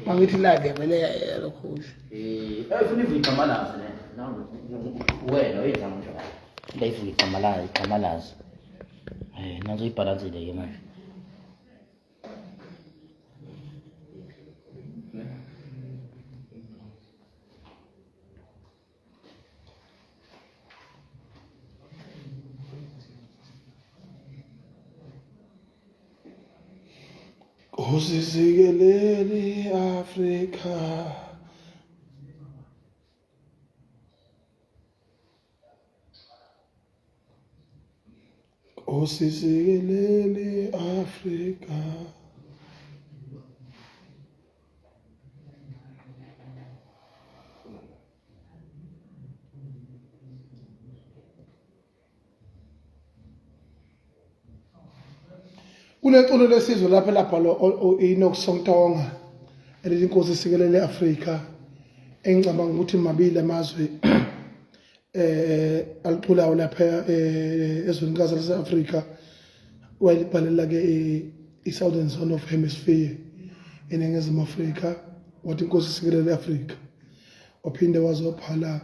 Mangithi live yavele lokho. Ayifuna igama lazo le. Wena uyenza njalo. Ndayifuna igama lazo. Nanzo ibalansile ke manje. Usizikelele Afrika. Usizikelele Afrika. Kuneculo lesizwe lapha labhalwa inokusontonga elithi inkosi isikelele Afrika engicabanga ukuthi mabili amazwe aliculayo lapha ezwenikazi lase-Afrika wayelibhalela ke i-Southern Zone of Hemisphere eNingizimu Afrika wathi inkosi isikelele Afrika waphinde wazobhala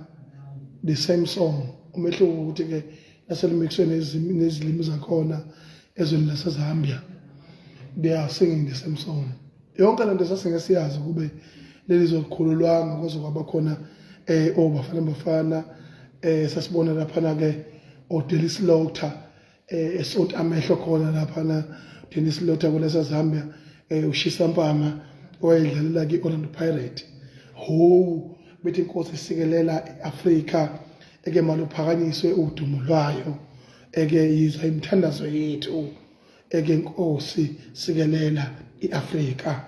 the same song umehluko ukuthi ke laselimixwe nezilimi zakhona ezweni laseZambia they are singing the same song. Yonke lento sasingesiyazi kube lelizwe likhululwanga kwaze kwaba khona bafana sasibona lapha ke Dennis Lotha esonto amehlo khona lapha Dennis Lotha kulesa Zambia ushisa mpama wayedlalela ke Orlando Pirates bethi inkosi isikelela iAfrika eke maluphakanyiswe udumo lwayo eke yizwa imithandazo yethu eke inkosi sikelela iAfrika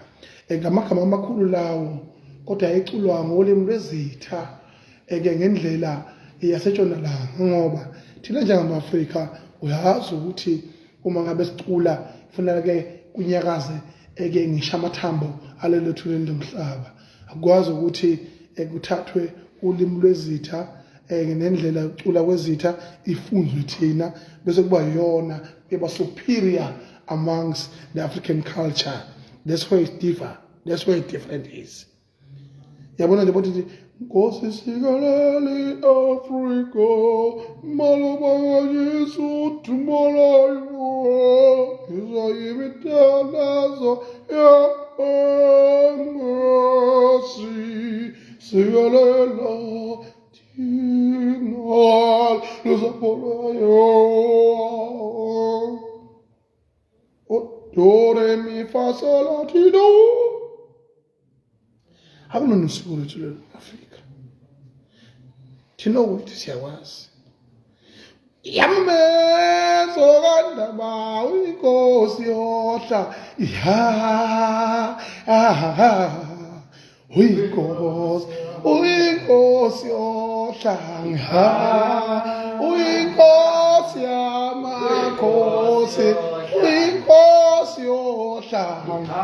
ngamagama amakhulu lawo kodwa eculwa ngolimi lwezitha eke ngendlela yasetshonalanga ngoba thina njengamaAfrika uyazi ukuthi uma ngabe sicula kufanele ke kunyakaze eke ngisha amathambo alelethuleni lomhlaba akwazi ukuthi ekuthathwe ulimi lwezitha ngendlela yokucula kwezitha ifunzwe thina bese kuba yona eba superior amongst the African culture. That's why it's different. That's why it's different is. Yabona nje bothi inkosi sikelele Afrika maloba Yesu tumalayo izayimithandazo ya inkosi sikelela Tinal luzapolayo do re mi fa sol la ti do. Hakuno nosiko lethu le-Afrika thina ukuthi siyawazi yamezo kandaba inkosi yohla uyinkosi yohlanga uyinkosi yamakhosi uyinkosi yohlanga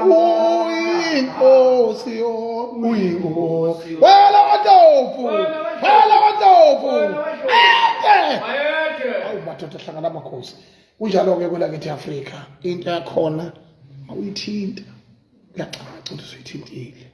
uyinkosi uyinkosi wela watofu awu madoda hlangana amakhosi kunjalo-ke kwelakithi Afrika into yakhona awuyithinta uyacaca ukuthi usuyithintile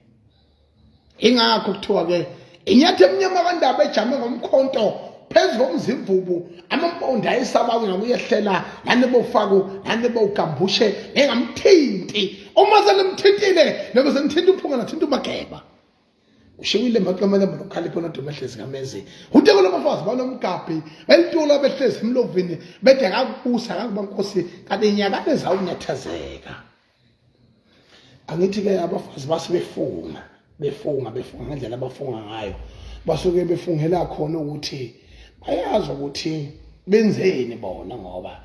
ingakho kuthiwa ke inyathe emnyama kandaba ejame ngomkhonto phezu komzimvubu amampondo ayisabayo ngakuyehlela nanebofako nanebogambushe engamthinti uma selimthintile nebe semthinta uphunga nathinta umageba ushewile maqamela lokhalipho nodomehlezi kamezi uthe kulabafazi banomgabhi belitula behlezi emlovini bede akakubusa akakuba nkosi kanti inyakane zawunyathazeka angithi ke abafazi basebefunga befunga ngendlela abafunga ngayo basuke befungela khona ukuthi bayazi ukuthi benzeni bona ngoba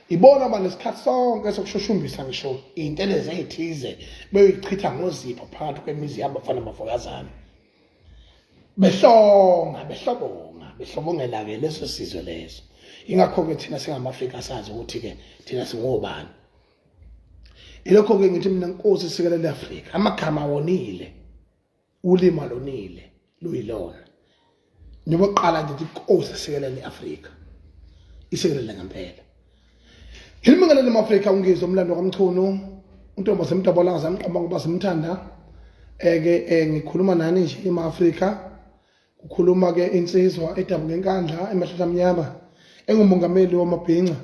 ibona banesikhathi sonke sokushushumbisa ngisho inteleze ezithize beyichitha ngozipho phakathi kwemizi yabafana abafokazana behlobongela ke leso sizwe leso ingakho ke thina singamaAfrika sazi ukuthi ke thina singobani ilokho ke ngithi mina inkosi isikelele Afrika amagama wonile ulimi alonile luyilona njengoba qala ngithi inkosi isikelele Afrika isikelele ngempela ilimi ngaleli Afrika ungizwe umlando kaMchunu untombi wasemntabolaza zamqamba ngoba simthanda ke ngikhuluma nani nje ema-Afrika kukhuluma ke insizwa edabuka enkandla emahlahla amnyama engumongameli wamabhinca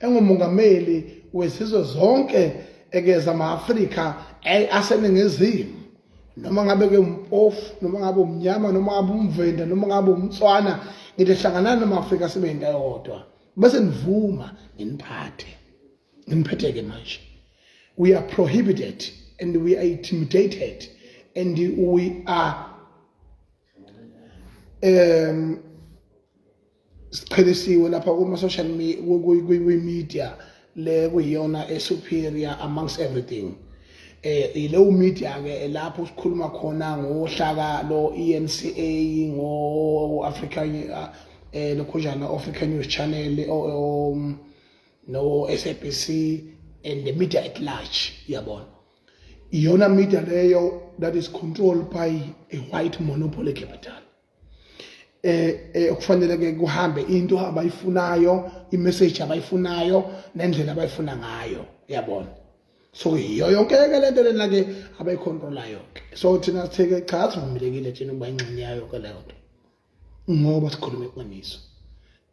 engumongameli wezizwe zonke eke zama-Afrika aseningizimu noma ngabe ke umpofu noma ngabe umnyama noma ngabe umvenda noma ngabe umtswana ngithi hlanganani nama-Afrika sibe yinto eyodwa bese nivuma nginiphethe ke manje. We are prohibited and we are intimidated and we are siqhelisiwe lapha kuma-social media le kuyiyona superior amongst everything. Ileyo media ke lapho sikhuluma khona ngohlaka lo ENCA ngo African lokhujana African News Channel no SABC and the media at large yabona. Iyona media leyo that is controlled by a white monopoly capital. Kufanele ke kuhambe into abayifunayo, imessage abayifunayo nendlela abayifuna ngayo yabona. So iyo yonke ke lento lena ke abayicontrolayo ke. So thina sitheke cha sivumilekile thina ukuba ingxenye yayo ke leyo nto. Ngoba sikhuluma iqiniso.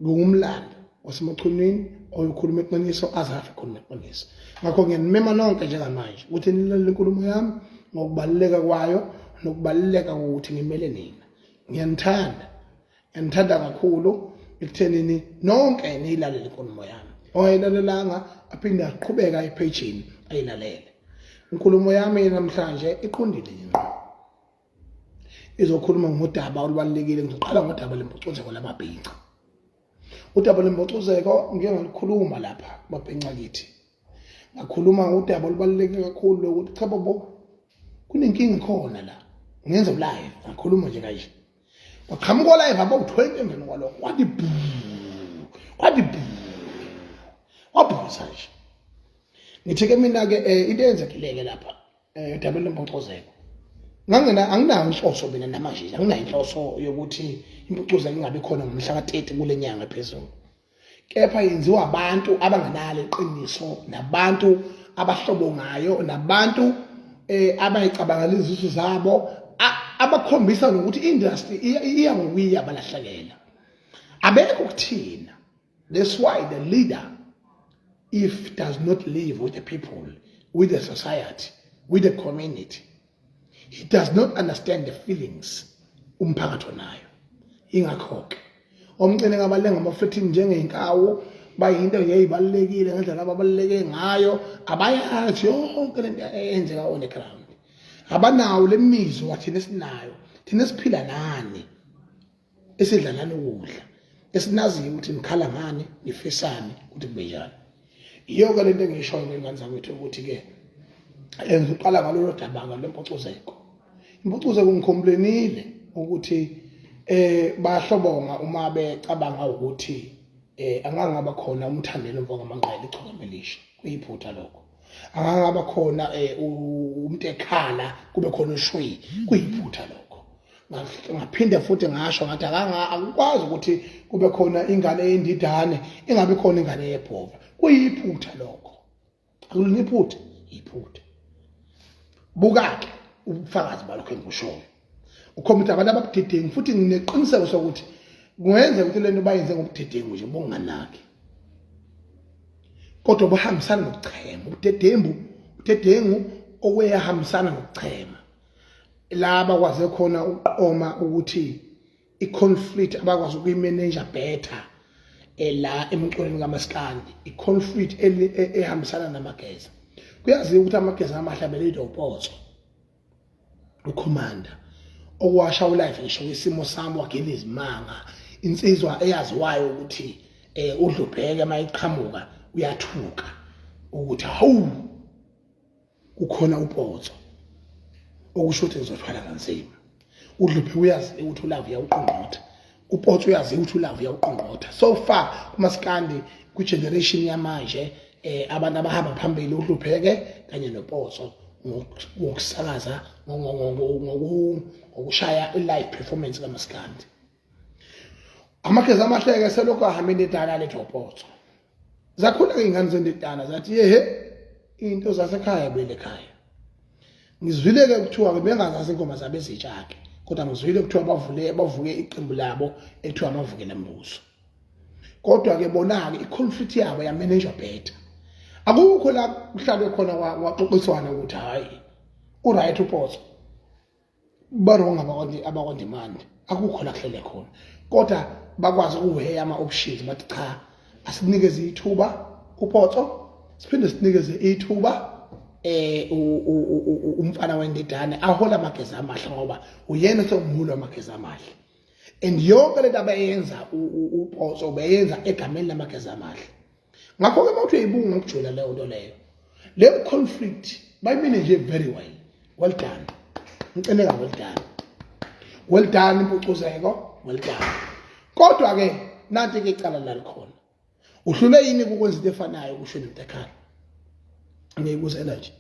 Ngumlando wasemachunini oyikhuluma iqiniso azafe khuluma iqiniso. Ngakho ngiyanimema nonke njengamanje ukuthi nilalele inkulumo yami ngokubaluleka kwayo nokubaluleka ukuthi ngimele nina. Ngiyanithanda kakhulu ekuthenini nonke niyilalele inkulumo yami. Oyilalelanga aphinde aqhubeka epagini ayilalele. Inkulumo yami namhlanje iqondile yini. Izokhuluma ngodaba olubalekile. Ngizoqala ngodaba lempucuzeko lamabhinca. Udaba lempucuzeko ngike ngalikhuluma lapha mabhinca kithi. Ngakhuluma ngodaba olubalekile kakhulu lokuthi cha babo kunenkinga khona la. Ngenza live ngakhuluma nje kanje. Waqhamuka live abo 20 emveni kwalokho. Wathi waphuza nje. Ngithi ke mina ke into eyenzekileke lapha udaba lempucuzeko. Anginayo inhloso mina namanje anginayo inhloso yokuthi impucuzeko ingabe khona ngomhla ka-30 kule nyanga phezulu. Kepha yenziwa abantu abanganalo iqiniso nabantu abahlobo ngayo nabantu abayicabangela izisu zabo abakhombisa nokuthi industry iya ngokuya balahlekela. Abekho kuthina. That's why the leader, if does not live with the people, with the society, with the community, he does not understand the feelings umphakathi onayo. Ingakho ke omncane ngabalenga ama-15 njengeyinkawu bayinto eyibalekile ngendlela ababaleke ngayo abayazi yonke lento eyenzeka on the ground. Abanawo lemizwa thina esinayo. Thina siphila nani esidla nani ukudla esinaziyo ukuthi nikhala ngani nifisani ukuthi kube njani. Iyo ke lento engishoyo ngengane zakwethu ukuthi ke ngiqala ngalolu daba lempucuzeko. Impucuzeko ngikhomplenile ukuthi bahlobonga uma becabanga ukuthi angangaba khona umthandelo mfoko mangqele ichongamelisha kuyiphutha lokho. Angangaba khona umuntu ekhala kube khona ushwi kuyiphutha lokho. Ngaphinde futhi ngasho ngathi akukwazi ukuthi kube khona ingane eyindidane ingabe khona ingane yebhova kuyiphutha lokho. Akuliniphutha iphutha. Buka-ke ubufakazi balokho engikushoyo. Ukhompyutha abantu ababudedengu futhi ngineqiniseko sokuthi kungenza ukuthi lento bayenze ngobudedengu nje bonganaki. Kodwa buhambisana nokuchema. Ubudedengu okwehambisana nokuchema. La abakwazi khona uqoma ukuthi i-conflict abakwazi ukuyimanage better la emculweni kaMaskandi. I-conflict ehambisana namageza. Kuyaziwa ukuthi amageza amahlabele idopotso. Ukhomanda okwasha ulife ngisho isimo sami wagela izimanga insizwa eyaziwayo ukuthi uDlubheke mayiqhamuka uyathuka ukuthi hawu kukhona upotso okusho ukuthi ngizothwala kanzima. uDlubheke uyazi ukuthi ulava uyawuqongqotha, upotso uyazi ukuthi ulava uyawuqongqotha. So far kuMaskandi ku-generation yamanje abantu abahamba phambili uDlubheke kanye nopotso ngokusakaza ngokushaya i-live performance kaMaskandi. Amageza amahleke selokhu ahamba indidana lethu upotso. Zakhula ke ingane zendidana zathi yehe into zasekhaya belekhaya. Ngizwile ke kuthiwa ke bengazazi ingoma zabe zitsha ke, kodwa ngizwile kuthiwa bavuke iqembu labo ekuthiwa amavukela mbuso. Kodwa ke bona ke iconflict yabo yamanage better. Akukho la kuhlalwe khona waxoxiswana ukuthi hayi uright uPotso baronga abakondimandi, akukho la kuhlele khona, kodwa bakwazi ukuheya ama options bathi cha asinikeze ithuba uPotso, siphinde sinikeze ithuba umfana wendidane ahola amageza amahle ngoba uyena somhulu amageza amahle. And yonke lento abayenza uPotso bayenza egameni lamageza amahle. Ngakho ke mawuthi uyibunga ukujula leyo nto leyo, le conflict bayimanage very well. Well done. Ngicela well done Impucuzeko, well done. Kodwa ke nanti ke icala la likhona. Uhlule yini ukwenza into efanayo kusho into ekhaya? Ngiyibuzela nje.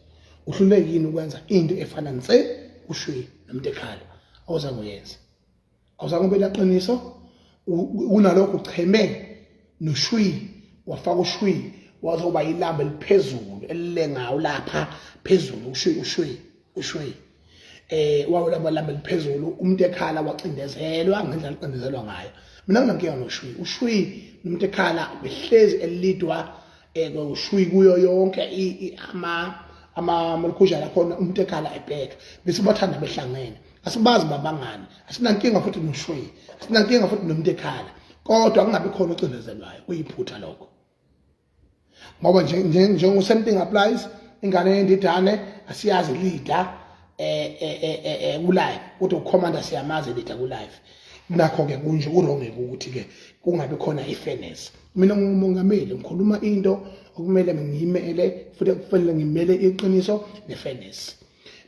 Uhlule yini ukwenza into efana nse ushwi nomuntu ekhaya? Awuzange uyenze. Awuzange ube laqiniso unalokho ucheme noshwi wafaka ushwi wazoba ilamba eliphezulu elilengayo lapha phezulu ushwi wawulamba lamba eliphezulu umuntu ekhala wacindezelwa ngendlela acindezelwa ngayo. Mina nginankinga noshwi. Ushwi nomuntu ekhala behlezi elidwa ushwi kuyo yonke ama malikhujana khona umuntu ekhala ebheka bese bathanda behlangene. Asibazi babangani, asinankinga futhi noshwi, asinankinga futhi nomuntu ekhala, kodwa kungabi khona ocindezelwayo. Kuyiphutha lokho. Ngoba njengo same thing applies, ingane yendidane asiyazi leader kulive, kodwa ucommander siyamazi leader kulive. Nakho ke kunje uronge ukuthi ke kungabi khona ifairness. Mina ngumongameli ngikhuluma into okumele ngiyimele futhi kufanele ngimele iqiniso nefairness.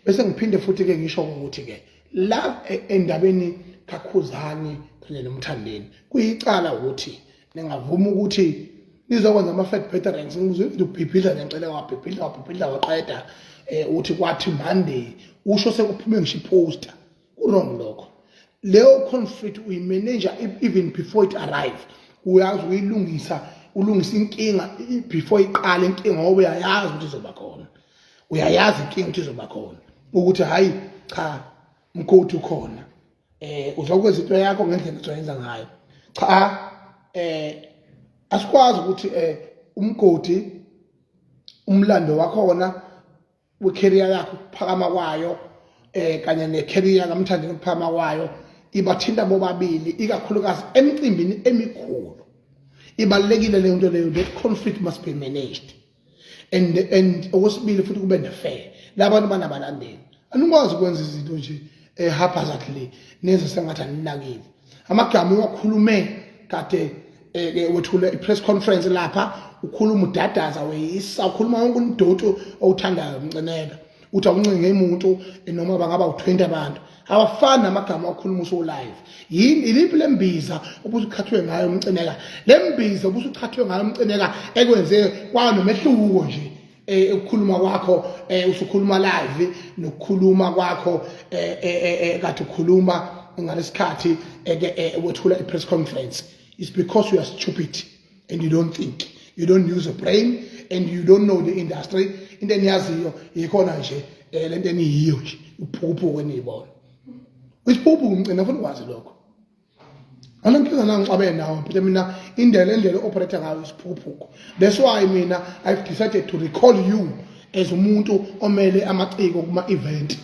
Bese ngiphinde futhi ke ngisho ukuthi ke la endabeni kaKhuzani kanye noMthandeni kuyicala ukuthi ningavuma ukuthi nizokwenza ama-fact patterns. Ngizwe ubhibhidla ngicela wabhibhidla waqeda uthi kwathi Monday usho sekuphume ngisho iposter. Wrong lokho. Leo conflict uyimanage even before it arrive. Uyazi uyilungisa inkinga before iqale inkinga ngoba uyayazi ukuthi izoba khona. Uyayazi inkinga ukuthi izoba khona. Ukuthi hayi cha mkhothi ukhona. Uzokwenza into yakho ngendlela ozoyenza ngayo. Cha asikwazi ukuthi umgodi umlando wakhona wecareer yakho ukuphakama kwayo kanye necareer kaMthandeni ukuphakama kwayo ibathinta bobabili ikakhulukazi emicimbini emikhulu. Ibalekile le nto leyo, that conflict must be managed and okwesibili futhi kube nefair. Labantu banabalandeli anikwazi ukwenza izinto nje haphazardly neze sengathi aninakile. Amagama wakhulume kade wethule ipress conference lapha ukhuluma udadaza weyisa ukhuluma wonke umdodo owuthandayo umcinela uthi awuncinge umuntu noma bangaba u20 abantu awafani namagama wakhuluma uso live. Yini iliphi lembiza obusukhathwe ngayo umcinela? Lembiza obusukhathwe ngayo umcinela ekwenze kwanomehluko nje ukukhuluma kwakho usukhuluma live nokukhuluma kwakho kade ukhuluma ngalesikhathi wethula ipress conference. It's because you are stupid and you don't think. You don't use a brain and you don't know the industry. Into eniyaziyo ikhona nje lento eniyiyo nje uphupho eniyibona. Isiphupho umcina futhi kwazi lokho. Anankinga nangicabe nawo but mina indlela operate ngayo isiphupho. That's why mina I've decided to recall you as umuntu omele amaciko kuma event.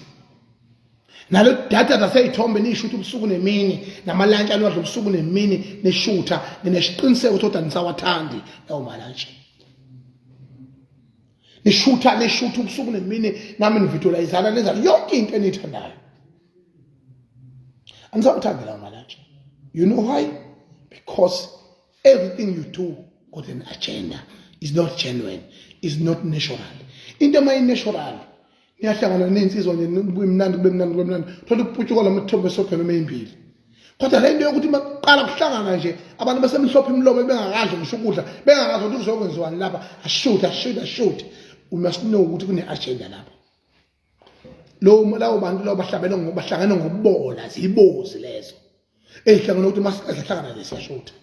Nalo data daseyithombe nishutha ubusuku nemini namalantshi alwadla ubusuku nemini neshutha ninesiqiniseko ukuthi anisawathandi lawo malantshi. Nishutha ubusuku nemini nami nivisualizana nenza yonke into enithandayo. Anisawathandi lawo malantshi. You know why? Because everything you do with an agenda is not genuine, is not natural. Into natural. Niyahlangana nensizwa nje kubemnandi thola ukuphutshuka lamthombe sokho noma ezimbili. Kodwa le nto yokuthi maqala kuhlangana nje abantu basemhlophe imlomo bengakadli ngisho ukudla bengakazi ukuthi kuzokwenziwani lapha shoot. We must know ukuthi kune agenda lapha. Lawo bantu lawo bahlangene ngokubola zibozi lezo. Ezihlangana ukuthi masihlangana lesiyashutha.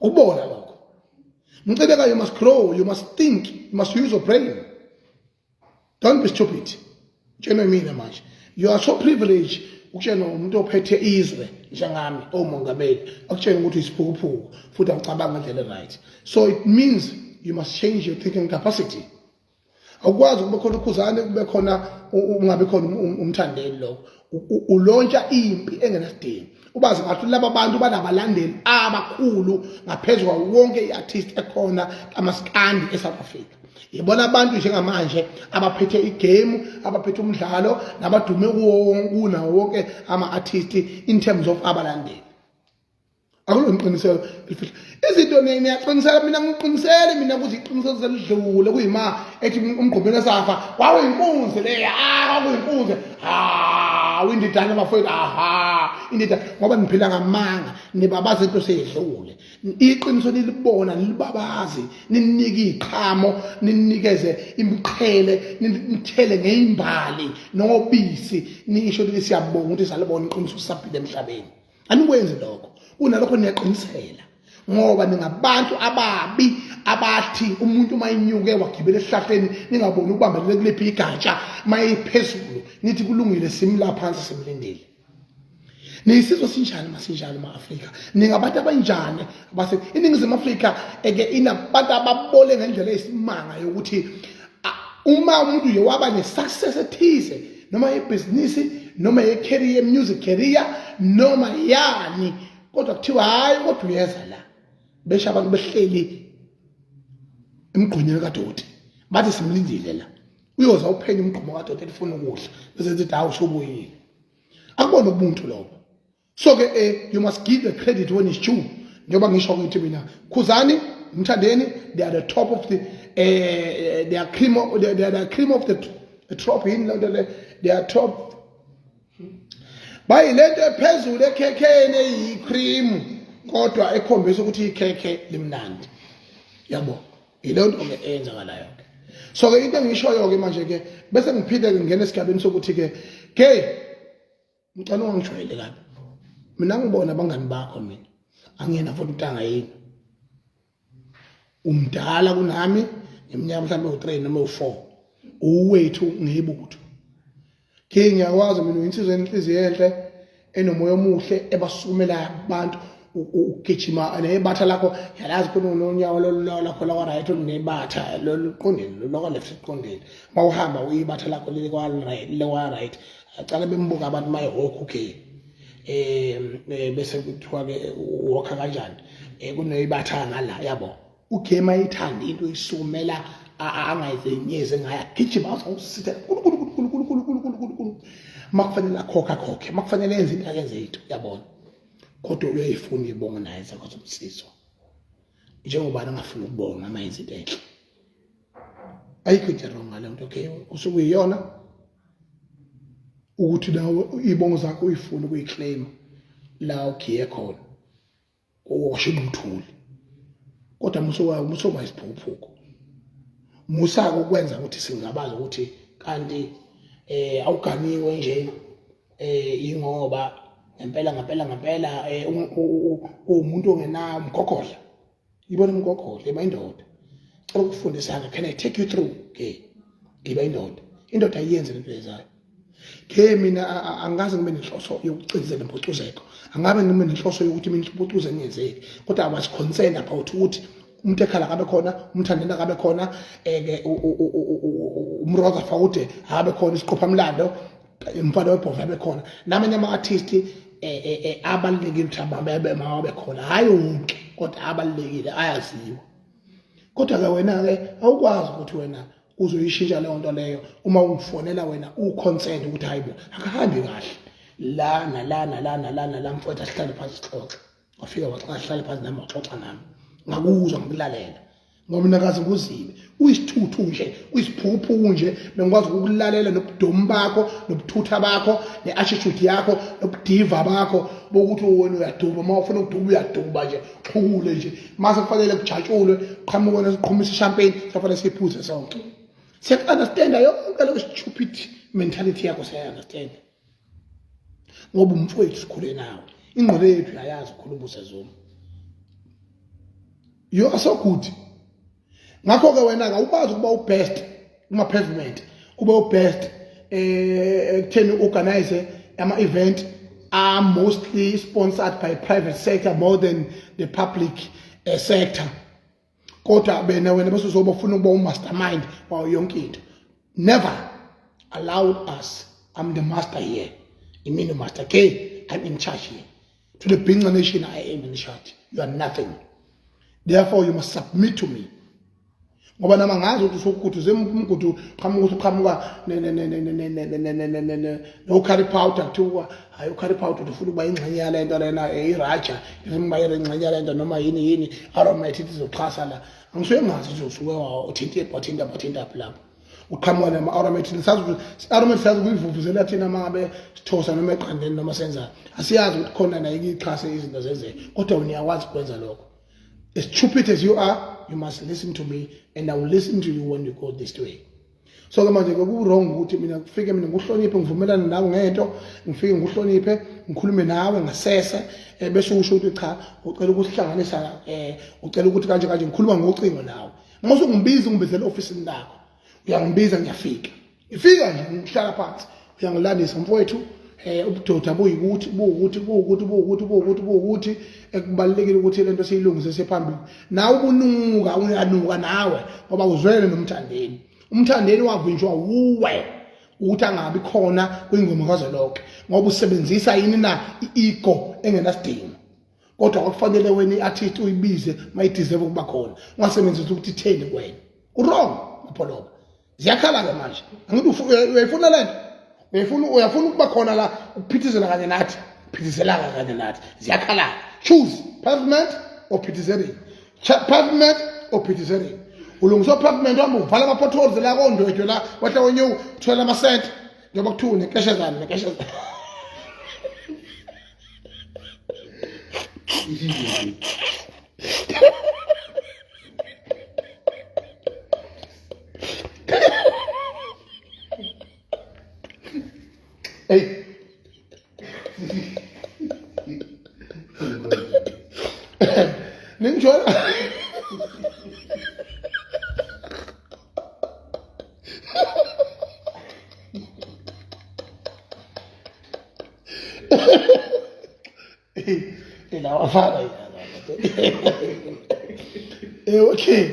Ukubola lokho. Ngicela you must grow, you must think, you must use your brain. Don't be stupid. Tshena mina manje. You are so privileged ukutshena umuntu ophethe izwe njengami omongameli akutshena ukuthi isiphukuphuku futhi awucabanga ngendlela right. So it means you must change your thinking capacity. Awukwazi kube khona ukhuzane kube khona ungabe khona umthandeli lo. Ulontsha impi engenasidingo. Ubazi ngathi laba bantu banabalandeli abakhulu ngaphezulu wonke iartist ekhona kaMaskandi eSouth Africa. Yibona abantu njengamanje abaphethe igame, abaphethe umdlalo nabadume kunawo wonke ama-artist in terms of abalandeli. Akulo ngiqiniselo izinto niyaqinisela mina ngiqinisele mina ukuthi iqiniselo selidlule kuyima ethi umgqobeni esafa wawe inkunzi le kwakuyinkunzi windidana mafowethu indidana ngoba niphila ngamanga nibabaza into seyidlule iqiniso nilibona nilibabazi ninike iqhamo ninikeze imiqhele nithele ngeimbali nobisi nisho ukuthi siyabonga ukuthi salibona iqiniso sisaphila emhlabeni anikwenze lokho unalokho niyaqinisela ngoba ningabantu ababi abathi umuntu mayinyuke wagibela esihlahleni ningaboni ukubambelele kulephi igatsha mayiphezulu nithi kulungile simla phansi simlindele. Nisizwe sinjani masinjalo ma-Afrika ningabantu abanjani base iningizimu Afrika eke inabantu ababole ngendlela esimanga yokuthi uma umuntu uye waba ne-success ethize noma yebhizinisi noma ye-career music career noma yani kodwa kuthiwa hayi kodwa uyeza la besha abantu behleli emgqonyeni kadoti bathi simlindile la uyoza uphenya umgqomo kadoti elifuna ukudla bese ethi hawu shobuyile akubona ubuntu lokho. So ke you must give the credit when it's due. Njengoba ngisho ukuthi mina Khuzani Mthandeni they are the top of the they are cream of the top in they are top bayilento ephezulu ekhekheni eyicream kodwa ekhombisa ukuthi ikhekhe limnandi yabo ilento ke eyenzakalayo ke. So ke into engishoyo ke manje ke bese ngiphinde ngene esigabeni sokuthi ke ngicela ungangijwayele kabi mina ngibona abangani bakho mina angiyena futhi untanga yini umdala kunami eminyaka mhlawumbe u3 noma u4 uwethu ngiyibutho ke ngiyakwazi mina insizwe enhliziyo enhle enomoya omuhle ebasukumela abantu ugijima nebatha lakho yalazi khona unonyawo lakho la right unebatha loluqondile lokho left iqondile mawuhamba uyibatha lakho leli kwa right acala bembuka abantu maye okay bese kuthiwa ke walker kanjani kuneyibatha ngala yabo ugema ithanda into isumela angayizenyeze ngaya gijima usithe makufanele akhokhe makufanele enze into akenze into yabona kodwa uyayifuna ibonga naye zakho zomsizo njengoba angafuna ukubonga amayenze into enhle ayikho into wrong ngale nto. Okay usuku iyona ukuthi nawe ibongo zakho uyifuna ukuyiclaim la ukhiye khona washo umthuli kodwa musoba isiphuphuko musaka ukwenza ukuthi singabaza ukuthi kanti awuganiwe nje ingoba ngempela umuntu ongena umgogodla ibona umgogodla eba indoda cela ukufundisana can I take you through ke iba indoda ayiyenze lento lezayo ke mina angazi ngibe nenhloso yokucizela Impucuzeko angabe ngibe nenhloso yokuthi mina Impucuzeko ngiyenzeke kodwa I was concerned about ukuthi umuntu ekhala kabe khona umthandeni kabe khona umroza fawude habe khona isiqophamlando umfana webhovu abe khona namanye ama-artist abalulekile ukuthi mawabe khona hayi wonke kodwa abalulekile ayaziwa kodwa ke wena-ke awukwazi ukuthi wena uzoyishintsha leyo nto leyo uma ufonela wena uconsent ukuthi hayi bo akahambi kahle la mfowethu asihlale phansi sixoxe wafika waxa ahlale phansi nami waxoxa nami ngakuzwa ngikulalela ngoba nakazi nguzibe uyisithuthu nje uyisiphuphu nje bengikwazi ukulalela nobudomu bakho nobuthutha bakho neattitude yakho nobudiva bakho bokuthi wena uyaduba uma ufuna ukuduba uyaduba nje xhule nje mase kufanele kujatshulwe qhamuke nesiqhumisa champagne kufanele siphuze sonke siyakunderstanda yonke lo stupid mentality yakho siyaunderstand ngoba umfowethu sikhule nawe ingqondo yethu ayazi ukukhuluma usezuma you are so good ngakho ke wena awukwazi ukuba ubest kuma pavement ube best ekutheni organize ama-event are mostly sponsored by private sector more than the public sector. Kodwa wena bese uzoba ufuna ukuba umastermind wayo yonke into. Never allowed us. I'm the master here. You mean the master K? I'm in charge here. To the Binga nation, I am in charge. You are nothing. Therefore, you must submit to me. Ngoba namangazi ukuthi sokuthi zemgudu qhamuka no carry powder kuthiwa hayi carry powder ufuna ukuba ingxenye yale nto lena iraja ifuna ukuba ingxenye yale nto noma yini aromathi izoxhasa la angisuye ngazi uzosuke wathinta lapho uqhamuka nama aromathi aromathi sazi kuyivuvuzela thina mangabe sithosa noma eqandeni noma senza asiyazi ukuthi khona nayo ixhase izinto zeze kodwa uyakwazi ukwenza lokho. As stupid as you are, you must listen to me, and I will listen to you when you go this way. So ke manje wrong ukuthi mina ngifike mina nguhloniphe ngivumelana nawe ngento ngifike nguhloniphe ngikhulume nawe ngasese bese usho ukuthi cha ucela ukuthi sihlanganisa ucela ukuthi kanje ngikhuluma ngocingo nawe mase ungimbiza ungibizela office lakho uyangibiza ngiyafika ifika nje ngihlala phansi uyangilandisa mfowethu ubudoda buwukuthi ekubalekile ukuthi lento siyilungise sephambili nawe ubunuka uyanuka nawe ngoba uzwele nomthandeni umthandeni wavinjwa uwe ukuthi angabi khona kwingoma kazolonke ngoba usebenzisa yini na iego engenasidingo kodwa akufanele wena iartist uyibize mayideserve ukuba khona ungasebenzisa ukuthi itheni kwena wrong mapholoba ziyakhala ke manje angithi uyayifuna lento uyafuna ukuba khona la ukuphithizela kanye nathi phithizelaka kanye nathi ziyakhala choose pavement or phithizering pavement or phithizering ulungiswa pavement wami uvala ama potholes la kondwethu la wahla wenye uthola ama cent njengoba kuthiwa nekeshezana hey ninjola ina wafaka okay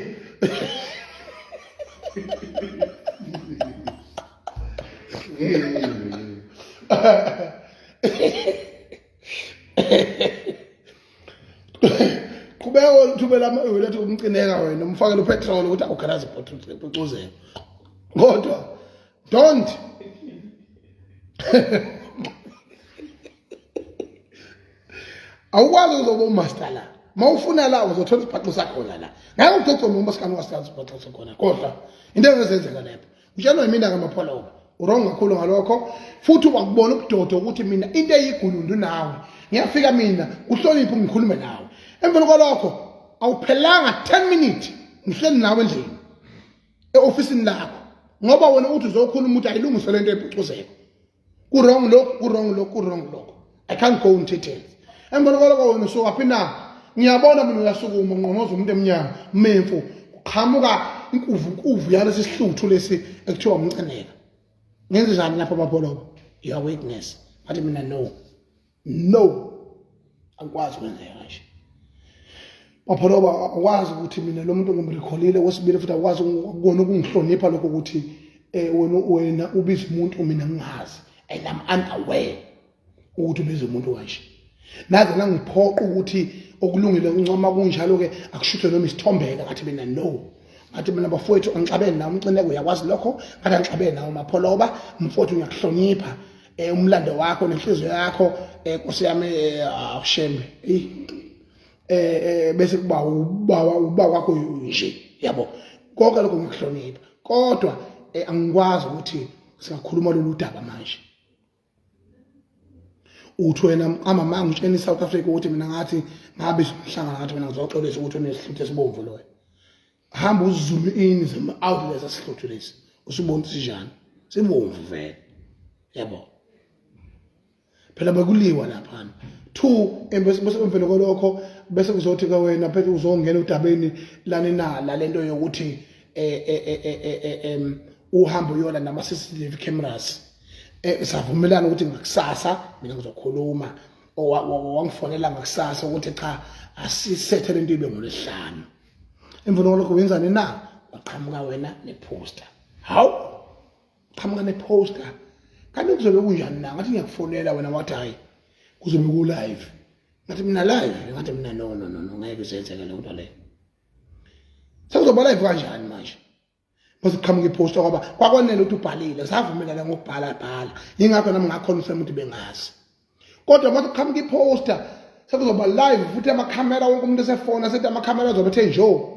kubeka uthubela ulethe umcineka wena umfakele upetrol ukuthi awukhalazi Impucuzeko kodwa don't awukwazi ukuzoba umaster la mawufuna la uzothola isibhaxo sakho la ngeke ucocome umaskani wasazi isibhaxo sakho kodwa into ezenzeka lapho utshelwa yimina ngamapholoba urong kakhulu ngalokho futhi wakubona ubudodo ukuthi mina into eyigulundu nawe ngiyafika mina uhloniphe ngikhulume nawe emveni kwalokho awuphelanga 10 minutes ngihleli nawe endlini eofisini lakho ngoba wena uthi uzokhuluma ukuthi ayilungise lento ePhucuzeko kurong lokho I can't go into details emveni kwalokho wena usukaphinda ngiyabona mina uyasukuma ngqonoza umuntu emnyama memfu uqhamuka inkuvu yalesi sihluthu lesi ekuthiwa umcineka ngenze njani lapha bapholoba your weakness athi mina no akwazi kwenzeka nje bapholoba akwazi ukuthi mina lo muntu ngimrecallile wesibili futhi akwazi ukubona ukungihlonipha lokho ukuthi wena ubiza umuntu mina ngingazi and I'm unaware ukuthi ubiza umuntu kanje naze ngiphoqa ukuthi okulungile uncama kunjalo ke akushuthe noma isithombeka ngathi mina no ngathi mina bafowethu angixabene nawe umcineko uyakwazi lokho ngathi angixabene nawe mapholoba mfowethu ngiyakuhlonipha umlando wakho nenhliziyo yakho Nkosi yami awushembe bese kuba uba kwakho nje yabo konke lokho ngikuhlonipha kodwa angikwazi ukuthi singakhuluma lolu daba manje uthi wena amama ngitshena South Africa ukuthi mina ngathi ngabe simhlangana ngathi mina ngizoxolisa ukuthi unesihluthi esibomvu loyo hamba uzume in zama out lesa sihluthu lesi usubona sijani sibomvu vele yabo phela bakuliwa lapha 2 bese emvelo kolokho bese kuzothi ka wena phela uzongena udabeni lani na la lento yokuthi uhambo yola nama CCTV cameras savumelana ukuthi ngakusasa mina ngizokhuluma wangifonela ngakusasa ukuthi cha asisethe lento ibe ngolesihlanu emvuna lokho wenzani na waqhamuka wena neposter hawu qhamuka neposter kanti kuzobe kunjani na ngathi ngiyakufonela wena wathi hayi kuzobe ku live ngathi mina live ngathi mina no ngeke uzenzeke le nto le sekuzoba live kanjani manje masiqhamuka iposter ngoba kwakwanele ukuthi ubhalile savumelana ngokubhala ingakho nami ngaconfirm ukuthi bengazi kodwa mase qhamuka iposter sekuzoba live futhi amakhamera wonke umuntu esefona asethi amakhamera azobe ethe njo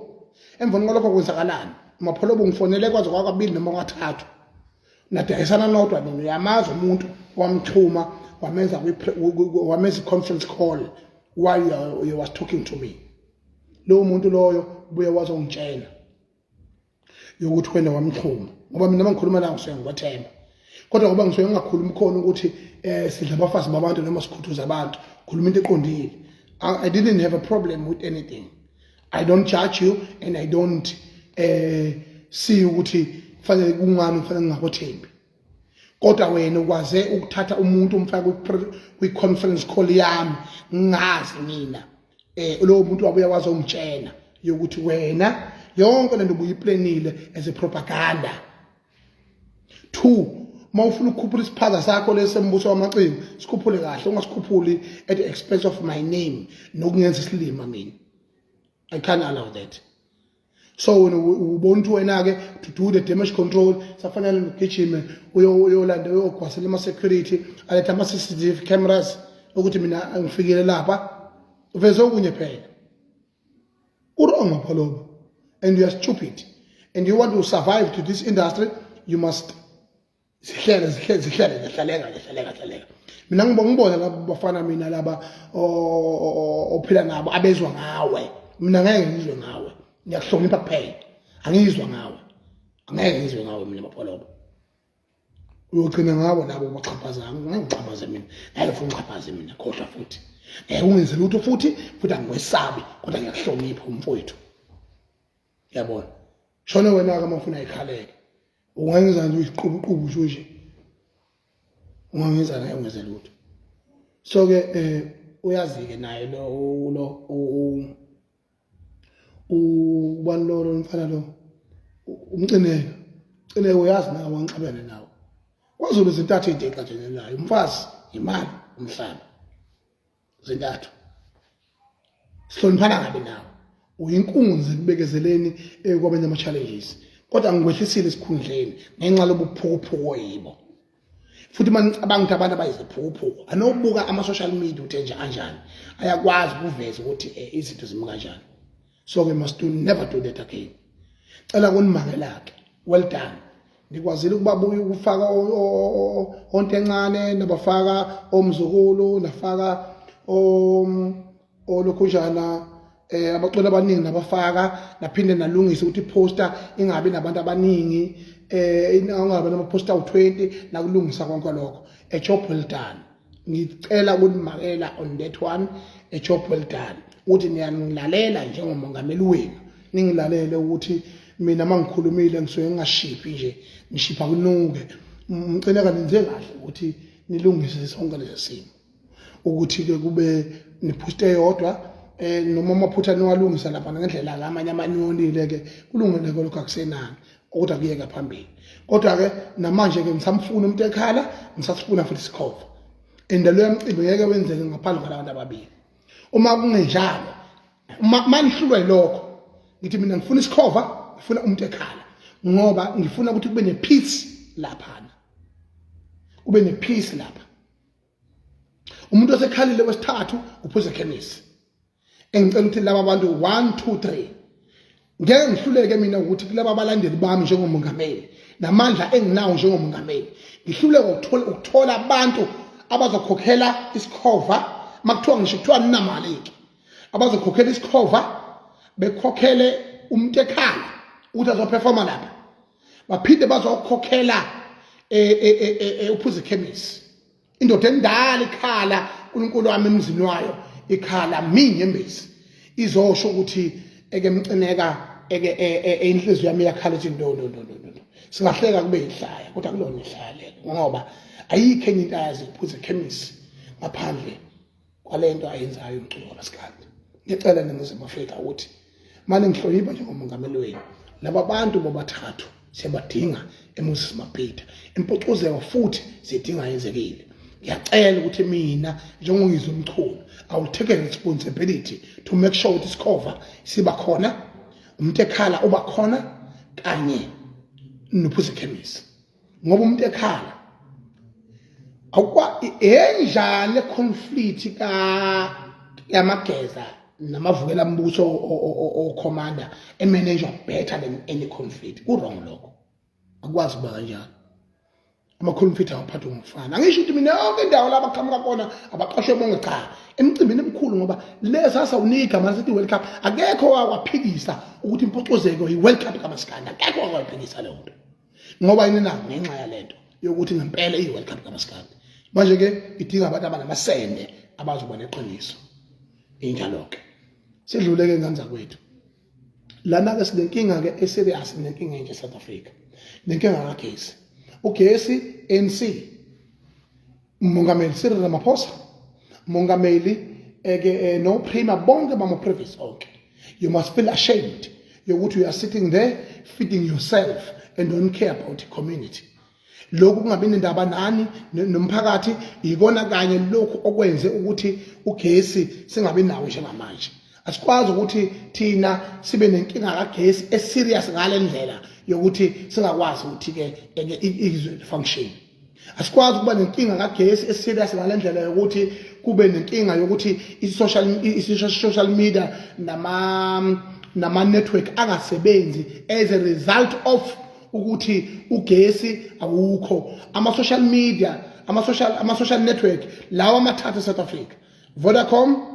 emveni kwalokho kwenzakalani mapholobo ngifonele kwaze kwakabili noma kwathathu nadayisana nodwa mina uyamazi umuntu wamthuma wamenza conference call while you was talking to me lo muntu loyo buye wazongitshela yokuthi wena wamthuma ngoba mina mangikhuluma la ngisuke ngikwathemba kodwa ngoba ngisuke ngingakhulumi khona ukuthi sidla abafazi babantu noma sikhuthuza abantu khuluma into eqondile. I didn't have a problem with anything. I don't judge you and I don't see ukuthi kufanele kungani kufanele ngakhothembi kodwa wena ukwaze ukuthatha umuntu umfaka kwi-conference call yami ngazi mina lo muntu wabuya wazongitshela yokuthi wena yonke lento ubuyiplanile as a propaganda. 2 mawufuna ukukhuphula isiphaza sakho lesembuso wamaciko sikhuphule kahle ungasikhuphuli at the expense of my name nokungenza isilima mina. I can't allow that. So when ubona ukuthi wena ke to do the damage control safanele ngigijime uyolanda uyogwasela ama security aletha ama CCTV cameras ukuthi mina ngifikele lapha uveze okunye phela wrong mapholobo and you are stupid and you want to survive to this industry you must zihlaleka mina ngibona laba bafana mina laba ophila nabo abezwa ngawe mina ngeke ngizwe ngawe ngiyakuhlonipha kuphela angizwa ngawe angeke ngizwe ngawe mina mapholobo uyogcina ngabo labo baxhaphaza ngixhaphaze mina ngeke ufuna uxhaphaze mina khohlwa futhi ngeke ungenze lutho futhi angikwesabi kodwa ngiyakuhlonipha umfowethu yabona shona wena ke mafuna ikhaleke ungenza nje uyiqubuqubu nje ungenza naye ungenze lutho so ke uyazi ke naye lo ubalolo mfana lo umcineke uyazi nawe wangixabene nawe wazulu zintathu ideqa nje naye umfazi imali umhlaba zintathu sihloniphana ngabe nawe uyinkunzi kubekezeleni kwabanye ama challenges kodwa ngikwehlisile isikhundleni ngenxa lobuphukuphuko yibo futhi manicabanga ukuthi abantu abayiziphukuphuko anobuka ama social media uthi nje kanjani ayakwazi ukuveza ukuthi izinto zimi kanjani. So we must never do that again. Cela kunimangelake well done nikwazile ukubabuya ukufaka onke encane nabafaka omzukulu nafaka olokhujana abacela abaningi nabafaka naphinde nalungisa ukuthi poster ingabe nabantu abaningi ingabe nama poster u20 nakulungisa konke lokho a job well done. Ngicela ukunimakela on that one a job well done uthi niyanilalela njengomongameli wenu ningilalele ukuthi mina mangikhulumile ngisuke ngashiphi nje ngishipha kunuke ngicela kaninze kahle ukuthi nilungise sonke lezi simo ukuthi ke kube niposte yodwa noma amaphutha niwalungisa lapha ngendlela la amanye amanionile ke kulungile lokho akusenani ukuthi akuyeka phambili kodwa ke namanje ke ngisamfuna umuntu ekhala ngisasifuna futhi sikhova endalo yamcimbi ngeke wenzeke ngaphandle kwalabantu ababili uma kungenjalo manihlulwe lokho ngithi mina ngifuna isikhova ngifuna umuntu ekhala ngoba ngifuna ukuthi kube nepeace lapha kube nepeace lapha umuntu osekhalile wesithathu uPhuze Mchunu engicela ukuthi laba abantu 1 2 3 ngeke ngihluleke mina ukuthi kulaba abalandeli bami njengomongameli namandla enginawo njengomongameli ngihluleke ukuthola abantu abazokhokhela isikhova makuthiwa ngisho kuthiwa ninamali abazokhokhela isikhova bekhokhele umuntu ekhala ukuthi azoperforma lapha baphinde bazokhokhela uPhuze Mchunu indoda endala ikhala uNkulunkulu wami emzini wayo ikhala minyembezi izosho ukuthi eke Mcineka inhliziyo yami iyakhala ukuthi no singahleka kube ihlaya kodwa kulona ihlaya lelo ngoba ayikho enye into ayazi uphuze chemist ngaphandle kwalento ayenzayo umculo kaMaskandi. Ngicela ningizwe Afrika ukuthi manje ngihlonipha njengomongameli wenu laba bantu bobathathu siyabadinga eMoses Mapita Impucuzeko futhi sidinga yenzekile. Ngiyacela ukuthi mina njengongizwe Mchunu I will take a responsibility to make sure ukuthi isikhova siba khona umuntu ekhala uba khona kanye nophuze chemist ngoba umuntu ekhala akwa enjani conflict yamageza namavukela mbuso o commander emanage better than any conflict wrong lokho akwazi kuba kanjani ama conflict awaphatha umfana angisho ukuthi mina yonke indawo la baqhamuka kona abaqashwe bonke cha emcimbini emkhulu ngoba lesa sawunika manje sithi World Cup akekho wakwaphikisa ukuthi Impucuzeko yi World Cup kaMaskandi akekho wakwaphikisa le nto ngoba yini na ngenxa yalento yokuthi ngempela i World Cup kaMaskandi manje ke idinga abantu abanamasende abazoba neqiniso injalo ke sidluleke nganza kwethu lana ke sinenkinga ke eserious nenkinga nje South Africa nenkinga kagesi ugesi ANC umongameli Cyril Ramaphosa umongameli no prima bonke bama previous okay you must feel ashamed yokuthi you are sitting there feeding yourself and don't care about the community lokhu kungabi indaba nani nomphakathi ikona kanye lokhu okwenze ukuthi ugesi singabi nawo njengamanje asikwazi ukuthi thina sibe nenkinga kagesi eserious ngale ndlela yokuthi singakwazi ukuthi ke izwe function asikwazi ukuba nenkinga kagesi eserious ngale ndlela yokuthi kube nenkinga yokuthi social media nama network angasebenzi as a result of ukuthi ugesi awukho ama social media ama social network lawa amathathu South Africa Vodacom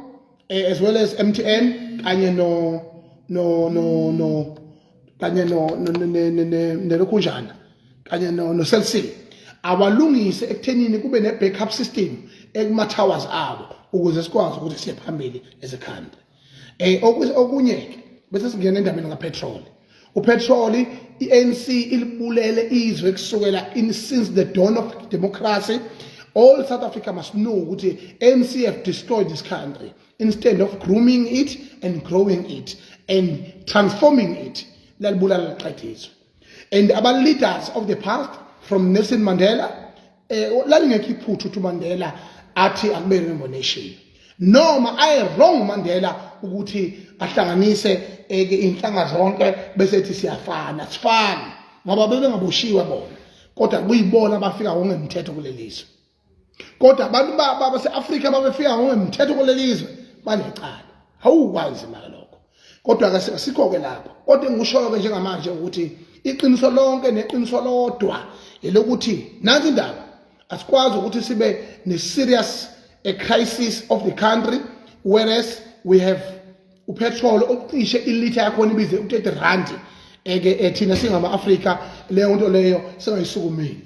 as well as MTN kanye kanye nelokunjana kanye no Cell C awalungise ekuthenini kube ne backup system ekuma towers abo ukuze sikwazi ukuthi siye phambili as a country okunye bese singena endabeni ngapetrol upetrol iANC ilibulele izwe kusukela since the dawn of democracy. All South Africa must know ukuthi ANC have destroyed this country instead of grooming it and growing it and transforming it. Lalibulala liqedizwe. And our leaders of the past from Nelson Mandela lalingekho iphuthu to Mandela athi akube rainbow nation noma aye wrong Mandela ukuthi ahlanganise inhlanga zonke bese ethi siyafana sifana ngoba bebengaboshiwe bona kodwa kuyibona abafika ngemthetho kulelizwe kodwa abantu base-Afrika babefika ngemthetho kulelizwe banecala awukwazi manje lokho kodwa ke asikho-ke lapho kodwa engikushoyo-ke njengamanje ukuthi iqiniso lonke neqiniso lodwa elokuthi nansi indaba asikwazi ukuthi sibe ne-serious crisis of the country whereas we have upetrol ocishe ilitha yakhona ibize u30 rand thina singama-Afrika leyo nto leyo singayisukumeli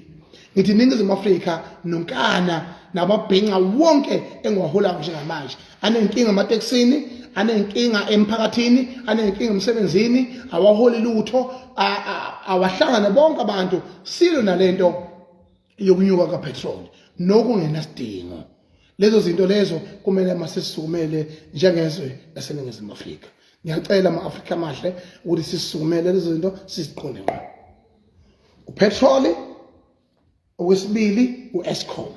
ngithi Ningizimu Afrika nonkana nababhenca wonke engiwaholayo njengamanje anenkinga emateksini anenkinga emphakathini anenkinga emsebenzini awaholi lutho awahlangane bonke abantu silo nalento yokunyuka kapetrol nokungenasidingo lezo zinto lezo kumele masisukumele njengezwe laseNingizimu Afrika ngiyacela ama-Afrika amahle ukuthi sisukumele lezo zinto siziqonde ngqo upetrol okwesibili uEskom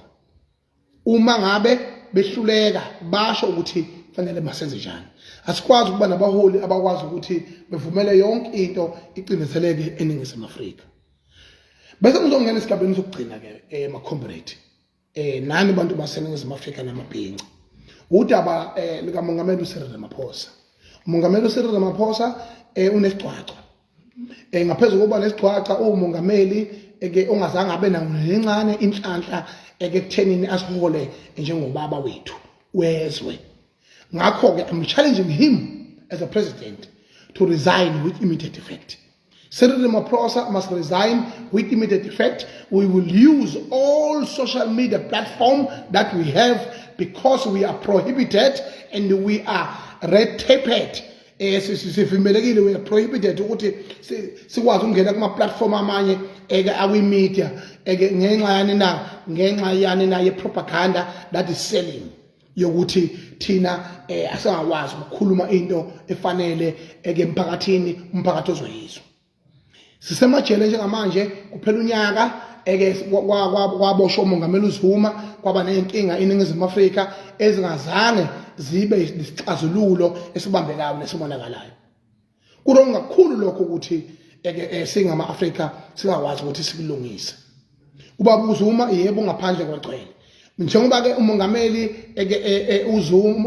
uma ngabe behluleka basho ukuthi fanele masenze njani asikwazi ukuba nabaholi abakwazi ukuthi bevumele yonke into icindezeleke eNingizimu Afrika bese ngizongena esigabeni sokugcina ke ma-comrade nani bantu baseNingizimu Afrika namabhinca udaba likamongameli uCyril Ramaphosa umongameli uCyril Ramaphosa unesicwaca ngaphezulu kokuba nesicwaca umongameli ongazange abe nayo nencane inhlanhla ekuthenini asihole njengobaba wethu wezwe ngakho ke I'm challenging him as a president to resign with immediate effect. Cyril Ramaphosa must resign with immediate effect. We will use all social media platforms that we have because we are prohibited and we are red taped sivimelekile we prohibited ukuthi sikwazi ukungena kuma platform amanye akwi media ngenxa yani ye propaganda that is selling yokuthi thina asingakwazi ukukhuluma into efanele emphakathini umphakathi ozoyizwa. Sisemajele njengamanje kuphela unyaka kwaboshwa umongameli uZuma kwaba nenkinga eNingizimu Afrika ezingazange zibe isixazululo esibambekayo nesibonakalayo. Kurongo kakhulu lokho ukuthi singama Afrika singakwazi ukuthi sikulungise. Ubaba uZuma yebo ngaphandle kwecwele. Njengoba ke umongameli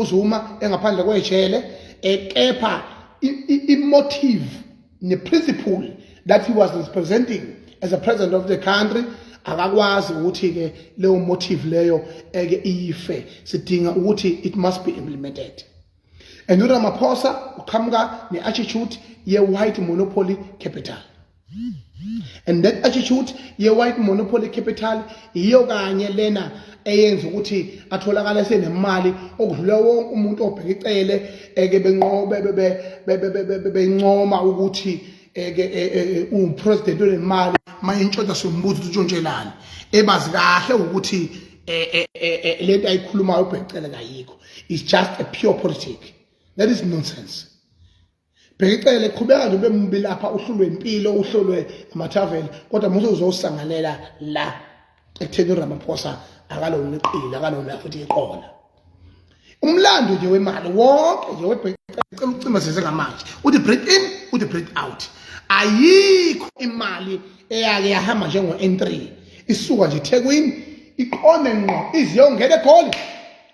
uZuma engaphandle kwejele kepha imotive neprinciple that he was representing as a president of the country akakwazi ukuthi ke leyo motive leyo iyife sidinga ukuthi it must be implemented. And uRamaphosa uqhamuka neattitude ye white monopoly capital. And that attitude ye white monopoly capital iyo kanye lena eyenza ukuthi atholakala senemali okudlula wonke umuntu obheka icele bencoma ukuthi upresident onemali mayintshontsha sombuzo utshontshelana ebazi kahle ukuthi lento ayikhulumayo ubheka icele kayikho. It's just a pure politic. That is nonsense. Bhekicele qhubeka nje bembi lapha uhlulwe impilo uhlulwe amathavel kodwa mase uzosangalela la ekutheni uRamaphosa akalona iqila akalona futhi iqola. Umlando nje wemali wonke nje webhekicele ucima size ngamanje uthi break in uthi break out. Ayikho imali eyake yahamba njengo N3 isuka nje eThekwini iqone ngqo iziyongena eGoli.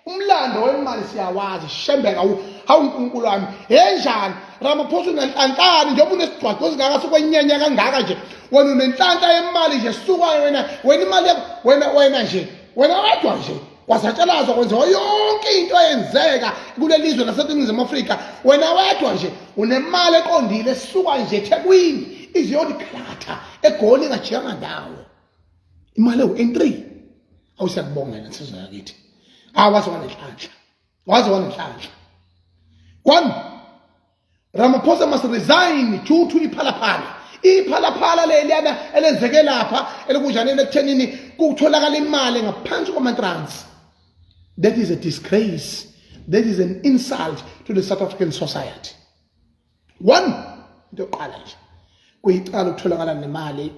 Umlando wemali siyawazi shembeka hawu uNkulunkulu wami enjani Ramaphosa unenhlanhlani njengoba unesigcwagco singaka sokwenyenya kangaka nje wena unenhlanhla yemali nje suka wena imali wena nje wena wedwa nje wasatshalaza kwenziwa yonke into eyenzeka kulelizwe naseNingizimu Afrika wena wedwa nje unemali eqondile suka nje eThekwini iziyodi khatha eGoli ingajiyanga ndawo imali u-N3 awusiyakubongela nsizwa yakithi. Wazi wanenhlanhla. One, Ramaphosa must resign due to iphalaphala. Iphalaphala leliyana elenzeke lapha elikujanele ekuthenini kutholakala imali ngaphansi kwamatrans. That is a disgrace. That is an insult to the South African society. One, into yokuqala nje kuyicala ukutholakala nemali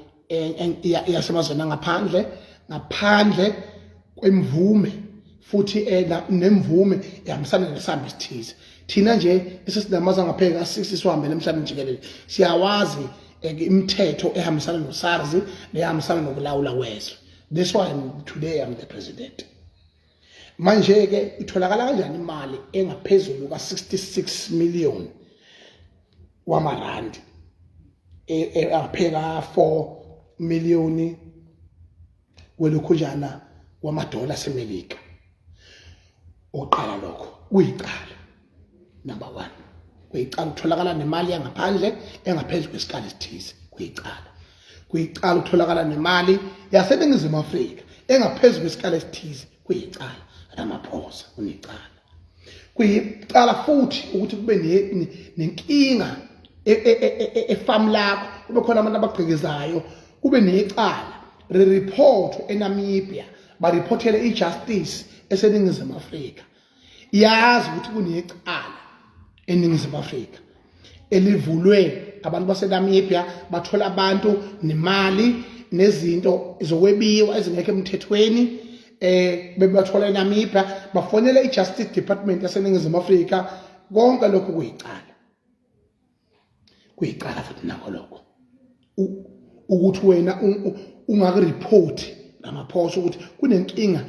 yasemazweni ngaphandle kwemvume futhi nemvume ihambisana nesamba esithize. Thina nje esesinamaza ngapheka 60 sihambe emhlabeni jikelele siyawazi imithetho ehambisana noSARS nehambisana nokulawula wezwe. That's why today I'm the president. Manje ke itholakala kanjani imali engaphezulu ka66 million wamarandi apheka 4 million welokhujana wamadola aseMelika. Oqala lokho uyicala number 1 kuyicala utholakala nemali yangaphandle engaphezulu kwesikali esithize kuyicala utholakala nemali yaseNingizimu Afrika engaphezulu kwesikali esithize kuyicala Ramaphosa unicala kuyicala futhi ukuthi kube nenkinga efam lakho kube khona abantu abagqikizayo kube necala report eNamibia ba reportele ijustice eseNingizimu Afrika yazi ukuthi kunecala eNingizimu Afrika elivulwe abantu baseNamibia bathola abantu nemali nezinto zokwebiwa ezingekho emthethweni bebathola eNamibia bafonela ijustice department yaseNingizimu Afrika konke lokho kuyicala futhi nakho lokho ukuthi wena ungakureport Ramaphosa ukuthi kunenkinga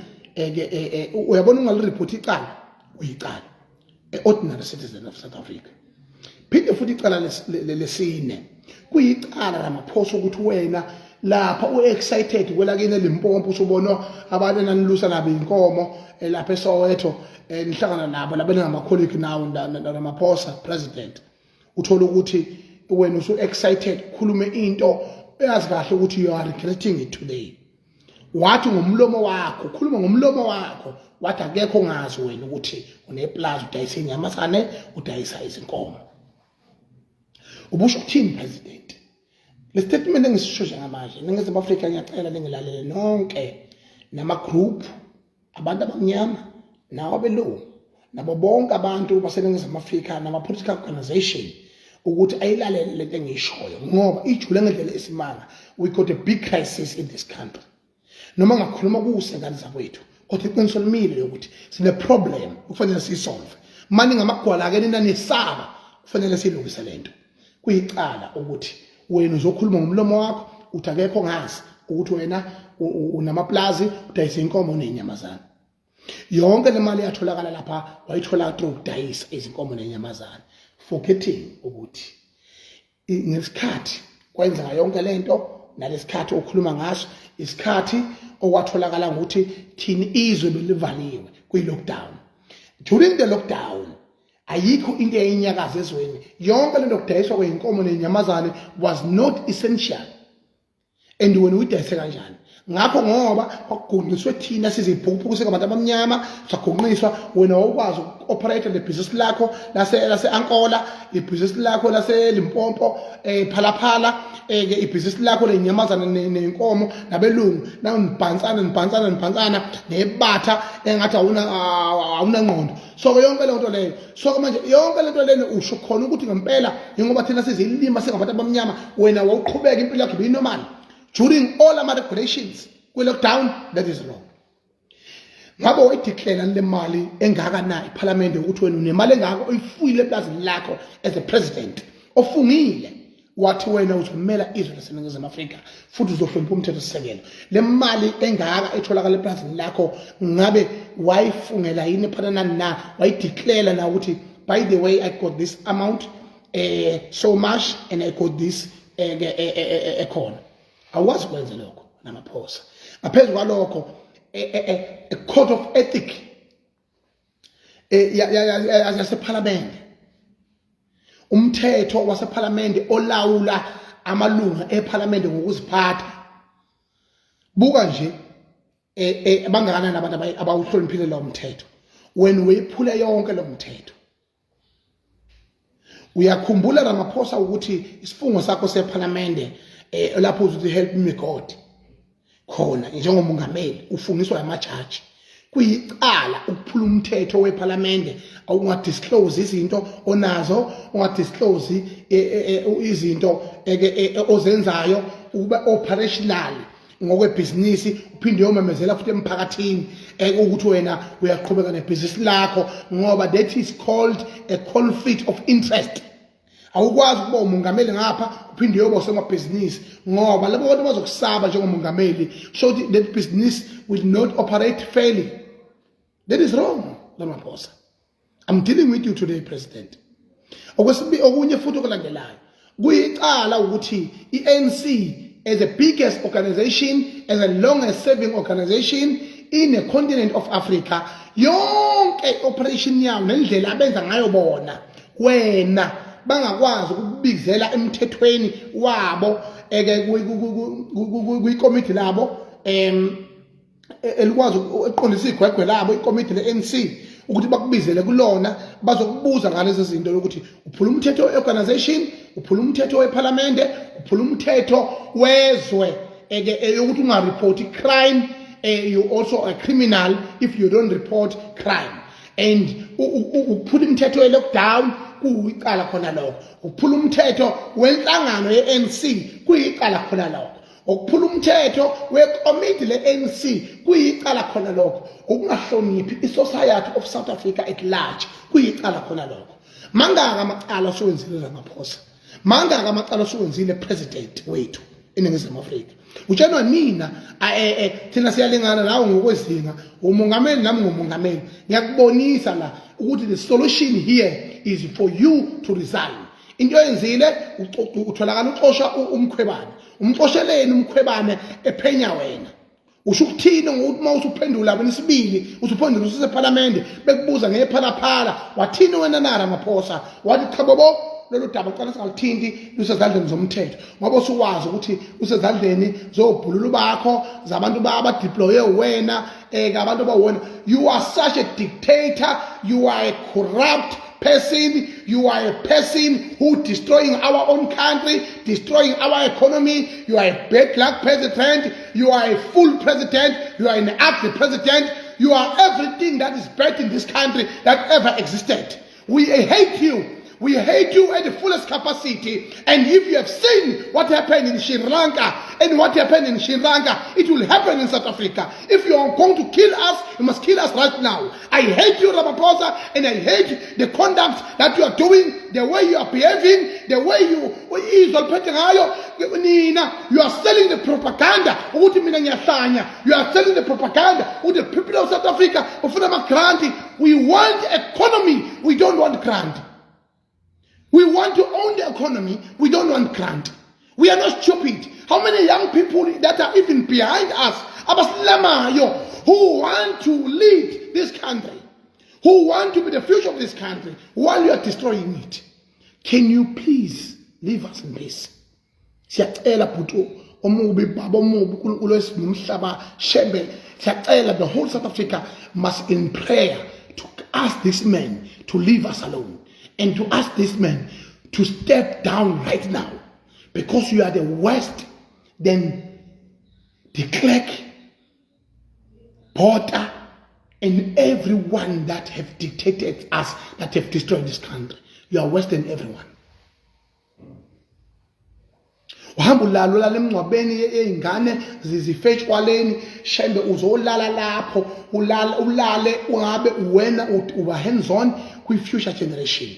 uyabona ungalireport icala uyicala ordinary citizen of South Africa. Phinde futhi icala lesine kuyicala Ramaphosa ukuthi wena lapha uexcited kwelakini eLimpopo usubona abantu enanilusa nabo inkomo lapha eSoweto nihlangana nabo labena ngamacolleague nawo Ramaphosa president uthola ukuthi wena usu excited khulume into eyazi kahle ukuthi you are regretting it today. Wathi ngomlomo wakho khuluma ngomlomo wakho wathi akekho ngazi wena ukuthi uneplaza udayisa inyamazane udayisa izinkomo. ubusho ukuthini president le statement engisisho njengamanje ningezima Afrika ngiyacela ningilalele nonke nama group abantu abamnyama nawo abelungu nabo bonke abantu baseningezima Afrika nama political organization ukuthi ayilalele lento engiyishoyo ngoba ijule ngendlela esimanga we got a big crisis in this country noma ngakhuluma kuusengane zakwethu kodwa iqiniso limile ukuthi sine problem kufanele siyisolve manje ngamagwala ke ninesaba kufanele silungise lento kuyicala ukuthi wena uzokhuluma ngomlomo wakho uthi akekho ngazi ukuthi wena unamaplazi udayisa inkomo nenyamazana yonke le mali yatholakala lapha wayithola through ukudayisa izinkomo nenyamazana forgetting ukuthi ngesikhathi kwenzeka yonke lento nalesikhathi okhuluma ngaso isikhathi okwatholakala ukuthi thini izwe belivaliwe kwi lockdown during the lockdown ayikho into eyinyakaza ezweni yonke lento kudayiswa kweinkomo nenyamazane was not essential and when uyidayise kanjani ngakho ngoba kwakugunqiswe thina sizibhukuphukuse abantu abamnyama sagunqiswa wena wakwazi operate le business lakho lase Angola ibusiness lakho lase Limpopo phalaphala ke ibusiness lakho lenyamazana nenkomo nabelungu nibhantsana nebatha engathi awuna ngqondo so yonke le nto leyo so manje yonke le nto lena usho khona ukuthi ngempela ngoba thina sizilima singabantu abamnyama wena wawuqhubeka impilo yakho beyinormal during all our regulations kwi lockdown that is wrong ngabe wayideclare le mali engaka na iparliament ukuthi wena unemali engaka oyifuyile eplazini lakho as a president ofungile wathi wena uzomela izwe laseNingizimu Afrika futhi uzohlonipha umthetho sisekelo le mali engaka etholakala eplazini lakho ngabe wayifungela yini phana na wayideclare na ukuthi by the way I got this amount so much and I got this ekhona awazi kwenza lokho namaphosa ngaphezulu kwalokho a code of ethic yaseParliament umthetho waseParliament olawula amalunga eParliament ngokuziphatha buka nje bangakanani nabantu abawuhloniphile lo mthetho when weyiphula yonke lo mthetho uyakhumbula namaphosa ukuthi isifungo sakho seParliament lapho uthi help me God khona njengomongameli ufungiswa amajaji kuyicala ukuphula umthetho weParliament awungadisclose izinto onazo ungadisclose izinto ozenzayo ube operational ngokwebusiness uphinde uyomemezela futhi emphakathini ukuthi wena uyaqhubeka nebusiness lakho ngoba that is called a conflict of interest awukwazi ukuba umongameli ngapha uphinde uyoba usomabhizinisi ngoba labo bantu bazokusaba njengomongameli so that business will not operate fairly. That is wrong lamaphosa. I'm dealing with you today, President. Okunye futhi okulandelayo kuyicala ukuthi iANC as the biggest organization, as the longest serving organization in the continent of Africa, yonke operation yawo nendlela abenza ngayo bona wena bangakwazi ukubizela emthethweni wabo kwi-committee labo elikwazi eqondisa igwegwe labo i-committee le-ANC ukuthi bakubizele kulona bazokubuza ngalezi zinto ukuthi uphula umthetho we-organization uphula umthetho weParliament uphula umthetho wezwe ukuthi ungareport crime you also a criminal if you don't report crime and uphula umthetho we-lockdown kuyicala khona lokho ukuphula umthetho wenhlangano ye-ANC kuyicala khona lokho ukuphula umthetho wekomiti le-ANC kuyicala khona lokho ukungahloniphi i-society of South Africa at large kuyicala khona lokho mangaka amacala osewenzile lamaphosa mangaka amacala osewenzile president wethu eNingizimu Afrika utshena nina thina siyalingana nawe ngokwezinga umongameli nami ngomongameli ngiyakubonisa la ukuthi the solution here is for you to resign into yenzile utholakala uxosha umkhwebane umxosheleni umkhwebane ephenya wena usho ukuthini ngokuthi mawusuphendula wena isibili usuphendula useParliament bekubuza ngephalaphala wathini wena nara amaphosa wathi cha bobo lolu daba uqala singaluthinti lusezandleni zomthetho ngoba usuwazi ukuthi usezandleni zobhululu bakho zabantu abadeploye wena abantu abawona you are such a dictator you are a corrupt person. You are a person who destroying our own country, destroying our economy. You are a black president. You are a full president. You are an ugly president. You are everything that is bad in this country that ever existed. We hate you. We hate you at the fullest capacity. And if you have seen what happened in Sri Lanka and what happened in Sri Lanka, it will happen in South Africa. If you are going to kill us, you must kill us right now. I hate you, Ramaphosa, and I hate the conduct that you are doing, the way you are behaving, the way you are selling the propaganda. You are selling the propaganda with the people of South Africa. We want economy. We don't want grant. We want to own the economy. We don't want grant. We are not stupid. How many young people that are even behind us, who want to lead this country, who want to be the future of this country, while you are destroying it? Can you please leave us in peace? The whole South Africa must in prayer to ask this man to leave us alone. And to ask this man to step down right now, because you are the worst than the clerk, porter, and everyone that have dictated us, that have destroyed this country. You are worse than everyone. Uhamba ulala emngcwabeni eingane zizifetshwaleni shembe uzolala lapho ulale ungabe uwena uba hands on kwi future generation.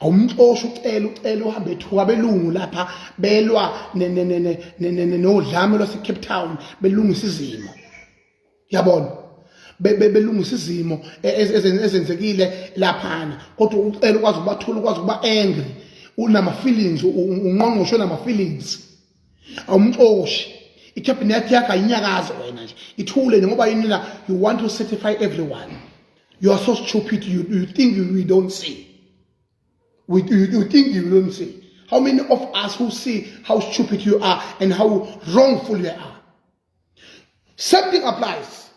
Awumxosha ucela uhambe ethuka belungu lapha belwa nodlame lwase Cape Town belungisa izimo. Yabona belungisa izimo ezenzekile laphana, kodwa ucela ukwazi ukubathula, ukwazi ukuba angry, unama feelings, ungqongqoshe nama feelings. Awumxoshi icabinet yakhe ayinyakaze wena nje ithule ngoba yini you want to certify everyone. You are so stupid, you think we don't see. You think you don't see. How many of us who see how stupid you are and how wrongful you are? Something applies.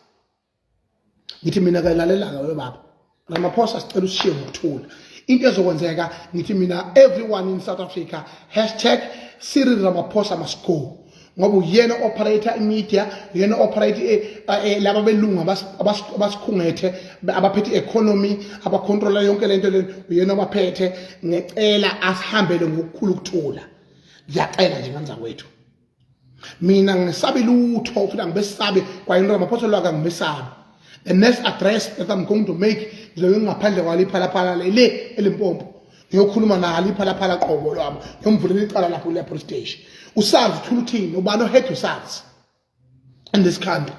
Ngithi mina kayilalelanga webaba. Ramaphosa sicela ushiye ngokuthula. Into ezokwenzeka ngithi mina everyone in South Africa #Cyril Ramaphosa must go. Ngoba uyena operator media, uyena operator laba belungu abasikhungethe abaphethe economy, abacontroller yonke lento le, uyena abaphethe. Ngecela asihambele ngokukhulu ukuthula. Ngiyacela nje nganza kwethu. Mina ngisabe lutho ufuna ngibesabe kwa into Ramaphosa lwaka ngibesabe. The next address that I'm going to make ngizobe ngaphandle kwaliphala le eLimpopo. Ngiyokhuluma naliphala qobo lwami. Ngiyomvulela icala lapho le police station. Usazi thuluthini ubani ohead usazi in this country.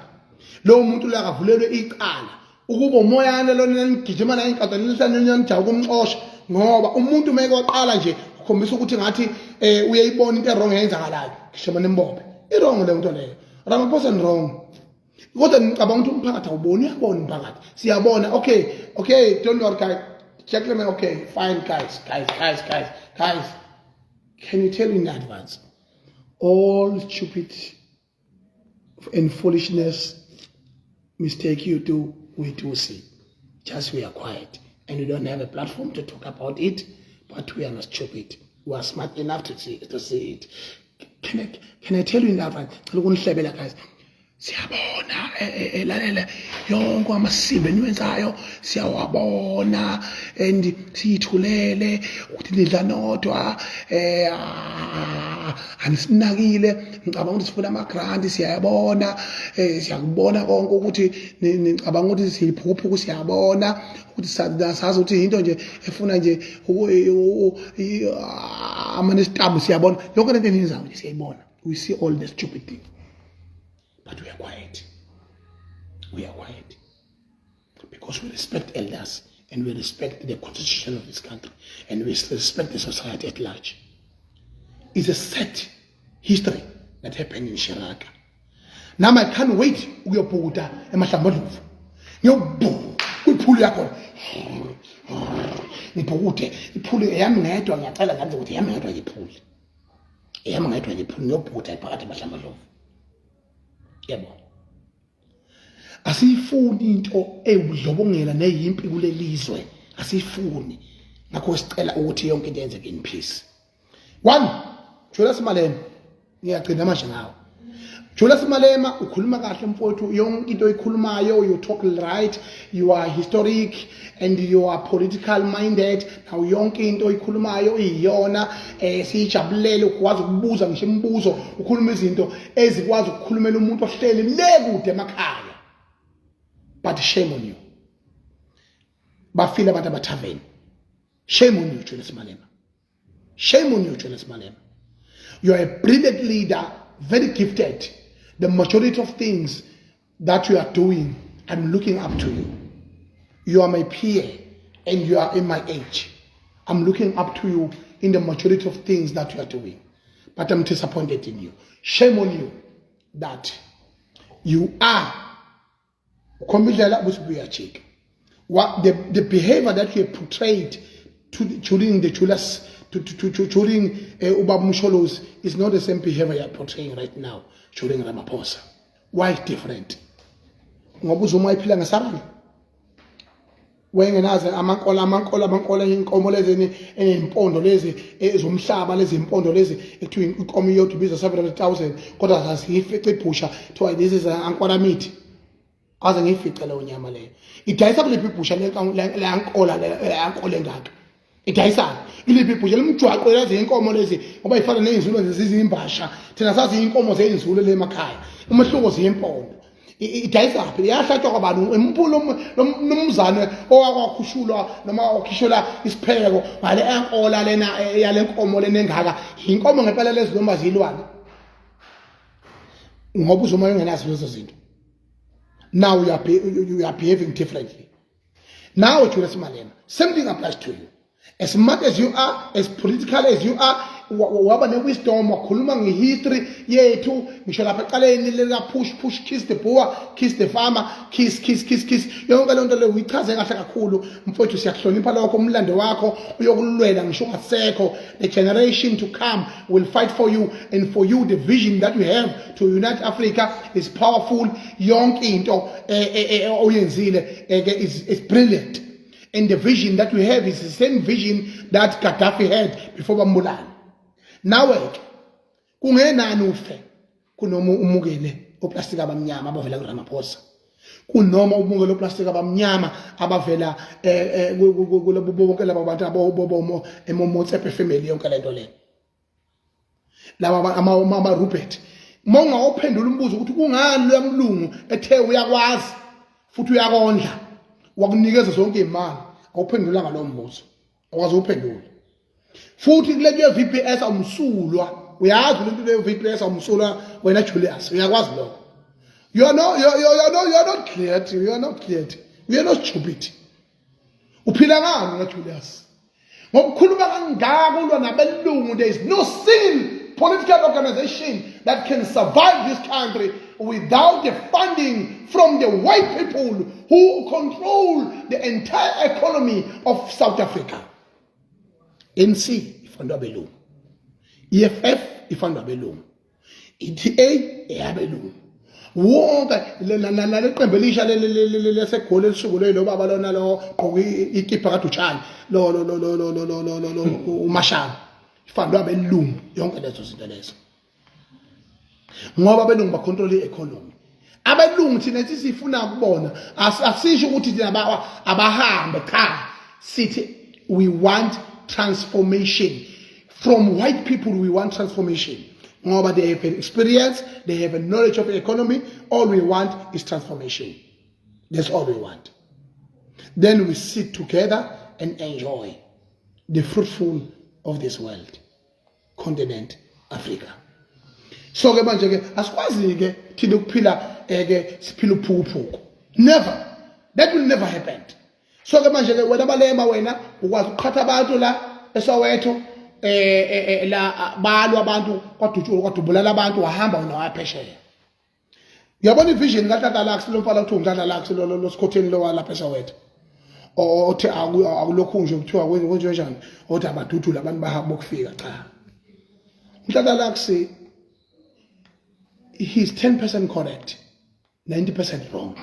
Lo muntu la akavulelwe icala ukuba umoyane lona nigijima la inkatha nilisana njalo kumxosha, ngoba umuntu meke waqala nje ukhombisa ukuthi ngathi uyayibona into wrong eyenzakalayo gijima nimbophe. Wrong le nto leyo. Ramaphosa ni wrong. Kodwa ngicabanga ukuthi umphakathi awuboni, uyabona umphakathi. Siyabona, okay, don't worry guys. Gentlemen, okay, fine guys. Can you tell in advance? All stupid and foolishness mistake you do, we do see. Just we are quiet and we don't have a platform to talk about it, but we are not stupid. We are smart enough to see it. Can I tell you in advance? Guys, siyabona lalela yonke amasiko eniwenzayo siyawabona and siyithulele ukuthi nidla nodwa anisinakile ngicabanga ukuthi sifuna ama grant siyabona siyakubona konke ukuthi ngicabanga ukuthi siyiphuphu siyabona ukuthi sazi ukuthi into nje efuna nje amanestabu siyabona yonke lento eniyenzayo nje siyayibona. We see all the stupid things. But we are quiet. We are quiet. Because we respect elders and we respect the constitution of this country and we respect the society at large. It's a sad history that happened in Sri Lanka. Now I can't wait ukuyobuka emahlambuluvu. Ngiyobuka yakho. Ngibhukute iphule eyami ngedwa ngiyacela ngathi ukuthi eyami ngedwa ngiphule. Eyami ngedwa ngiphule ngiyobuka phakathi emahlambuluvu. Yebo. Asifuni into ewudlobongela neyimpi kulelizwe. Asifuni. ngakho sicela ukuthi yonke into yenzeke in peace. One, Julius Malema ngiyagcina manje ngawo. Julius Malema ukhuluma kahle mfowethu, yonke into oyikhulumayo, you talk right, you are historic and you are political minded. Now yonke into oyikhulumayo iyona, siyijabulele ukwazi ukubuza ngisho imibuzo, ukhuluma izinto ezikwazi ukukhulumela umuntu ohleli le kude emakhaya. But shame on you. Bafila abantu abathaveni. Shame on you, Julius Malema. Shame on you, Julius Malema. You are a brilliant leader, very gifted. The majority of things that you are doing, I'm looking up to you. You are my peer and you are in my age. I'm looking up to you in the majority of things that you are doing. But I'm disappointed in you. Shame on you that you are what the behavior that you have portrayed during the Julius during Ubab Msholos is not the same behavior you are portraying right now during Ramaphosa. Why different? Ngobuzuma iphila ngesabani. Wengenaze amankola inkomo lezi enempondo lezi ezomhlaba lezi impondo lezi ekuthiwa inkomo yodwa ibiza 700,000 kodwa asiyifice ibhusha thiwa this is ankola meat. Aze ngiyifice leyo nyama leyo. Idayisa kuliphi ibhusha le ankola engaka. Idayisa iliphi ibhusha lemjwaqo lezi inkomo lezi ngoba ifana nezulu zezizimbasha thina sazi inkomo zezulu le emakhaya umehluko ziyimpondo. Idayisa phi yahlatshwa kwabantu empulo nomzane owakhushulwa noma okhishula isipheko ngale ankola lena yale nkomo lena engaka inkomo ngempela lezi noma zilwane ngoba uzoma ungenazo lezo zinto. Now you are behaving differently. Now Julius Malema, same thing applies to you. As smart as you are, as political as you are, waba ne wisdom wakhuluma ngehistory yethu ngisho lapha eqaleni lela push kiss the poor, kiss the farmer, kiss yonke le nto le uyichaze kahle kakhulu mfowethu. Siyakuhlonipha lokho umlando wakho uyokulwela ngisho ungasekho. The generation to come will fight for you, and for you the vision that you have to unite Africa is powerful. Yonke into oyenzile is brilliant. And the vision that we have is the same vision that Gaddafi had before Bambulani. Now, kungenani ufe kunoma umukele oplastic abamnyama abavela kuRamaphosa. Kunoma umukele oplastic abamnyama abavela kulabo bonke laba bantu abobomo emomotsepe family yonke lento le. Laba ama Rupert. Monga ophendula umbuzo ukuthi kungani lo mlungu ethe uyakwazi futhi uyakondla wakunikeza zonke imali awuphendula ngalo mbuzo. Akwazi uphendula. Futhi kule VPS awumsulwa. Uyazi into le VPS awumsulwa wena Julius. Uyakwazi lokho. You are not creative. You are not creative. You are not stupid. Uphila ngani na Julius? Ngokukhuluma kangaka ulwa nabelungu, there is no single political organization that can survive this country without the funding from the white people who control the entire economy of South Africa. NC ifundwa belungu, EFF ifundwa belungu, ETA eyabelungu. Wonke leqembu elisha lesegoli elisungulwe lo baba lona lo gqoka ikipa kaDutshane lo umashana ifundwa belungu. Yonke lezo zinto lezo ngoba belungu ba control i-economy. Abelungu thina sifuna ukubona, asisho ukuthi thina abahambe cha, sithi we want transformation from white people. We want transformation ngoba they have an experience, they have a knowledge of the economy. All we want is transformation. That's all we want. Then we sit together and enjoy the fruitful of this world, continent Africa. So ke manje ke asikwazi ke thina ukuphila siphila uphukuphuku. Never. That will never happen. So ke manje ke wena Malema wena ukwazi ukuqhatha abantu la eSoweto la balwa abantu kwadubulala abantu wahamba wena waphesheya. Uyabona ivision kaTata Lux lo mfana uthi uTata Lux lo sikhotheni lo lapha eSoweto. Othi akulokhu nje kuthiwa kwenze njani othi abaduthula abantu bahamba ukufika cha. uTata Lux he's 10% correct, 90% wrong.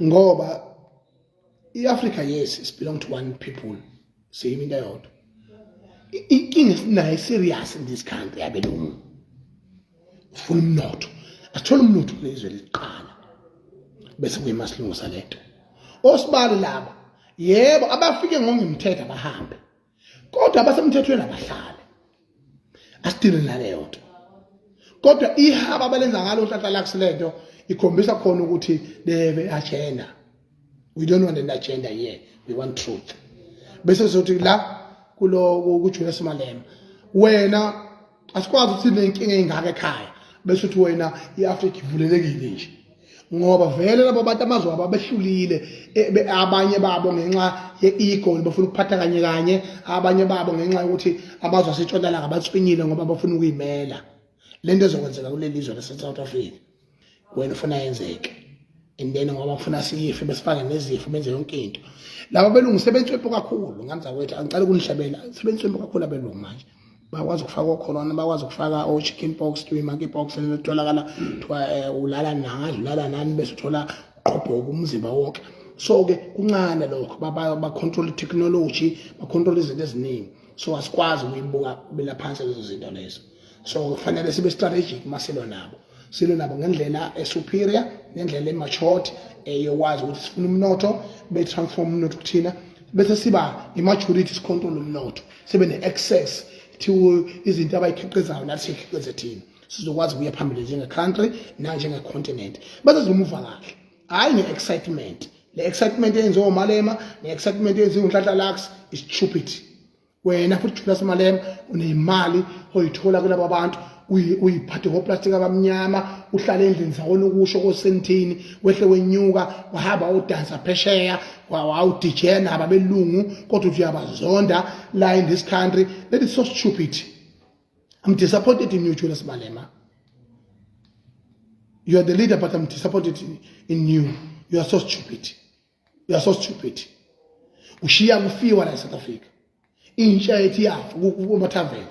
Ngoba i-Africa yes is belong to one people same into yodwa inkinga esinayo serious in this country abelungu ufuna umnotho asithola umnotho lezwe liqala bese kuyimasilungusa lento osibali laba yebo abafike ngongemthetho abahambe kodwa abasemthethweni abahlale asidile naleyo nto kodwa ihaba abalenza ngalo uhlahla lakusilento ikhombisa khona ukuthi lebe agenda we don't want an agenda here we want truth bese sothi la kulo kuJulius Malema wena asikwazi ukuthi nenkinga engaka ekhaya bese uthi wena iAfrica ivulelekile nje ngoba vele labo bantu amazwe ababehlulile abanye babo ngenxa yeego bafuna ukuphatha kanye kanye abanye babo ngenxa ukuthi amazwe asentshonalanga abatswinyile ngoba bafuna ukuyimela lento ezokwenzeka kuleli lizwe lase-South Africa wena ufuna yenzeke and then ngoba ufuna siyife besifake nezifo benze yonke into laba belungu sebenzwe kakhulu ngamza kwethu angicela kunihlabela sebenzwe kakhulu abelungu manje bakwazi ukufaka corona bakwazi ukufaka o chicken pox to monkey pox letholakala kuthiwa ulala nani bese uthola uqhobhoka umzimba wonke so ke kuncane lokho ba control technology ba control izinto eziningi so asikwazi ukuyibuka bela phansi lezo zinto lezo so kufanele sibe strategic masilo nabo ngendlela superior ngendlela matured yokwazi ukuthi sifuna umnotho be transform umnotho kuthina bese siba immaturity is control umnotho sibe ne-access to izinto abayikhiqizayo nathi sikhiqize thina sizokwazi ukuya phambili njenge-country nanjenge-continent bese sizomuva kahle hayi nge-excitement le excitement eyenziwa uMalema ne-excitement eyenziwa uNhlanhla Lux is stupid wena futhi Julius Malema unemali oyithola kulabo bantu uyiphathe ngoplastic abamnyama uhlala endlini zawona ukusho kosentini wehle wenyuka wahamba udansa phesheya wawudj naba belungu kodwa uyabazonda la in this country that is so stupid. I'm disappointed in you Julius Malema. You are the leader but I'm disappointed in you. You are so stupid. You are so stupid. Ushiya kufiwa la South Africa intsha yethi yafa kumathaveni.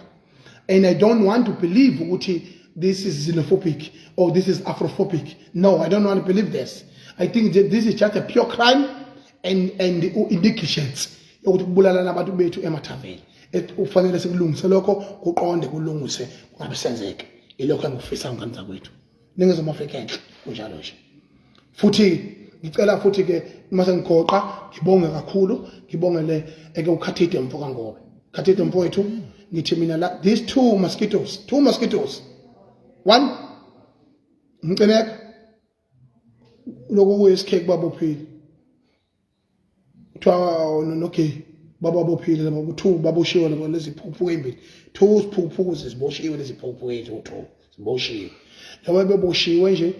And I don't want to believe ukuthi this is xenophobic or this is Afrophobic. No, I don't want to believe this. I think that this is just a pure crime and negligence yokuthi kubulala nabantu bethu emathaveni. Ufanele sikulungise lokho kuqonde kulungise kungabe senzeke. Ilokho engifisa ngamza kwethu. Ningezimu Afrika enhle kunjalo nje. Futhi ngicela futhi ke mase ngigoqa ngibonge kakhulu ngibongele eke ukhathide mfoka ngobe. Khathide mfowethu ngithi mina la these two mosquitoes one ngicela lokho kuyesikheke babophile kuthiwa okay babophile labo two baboshiwe labo lezi phuphu embili two siphuphu ziboshiwe lezi phuphu ethu two ziboshiwe labo beboshiwe nje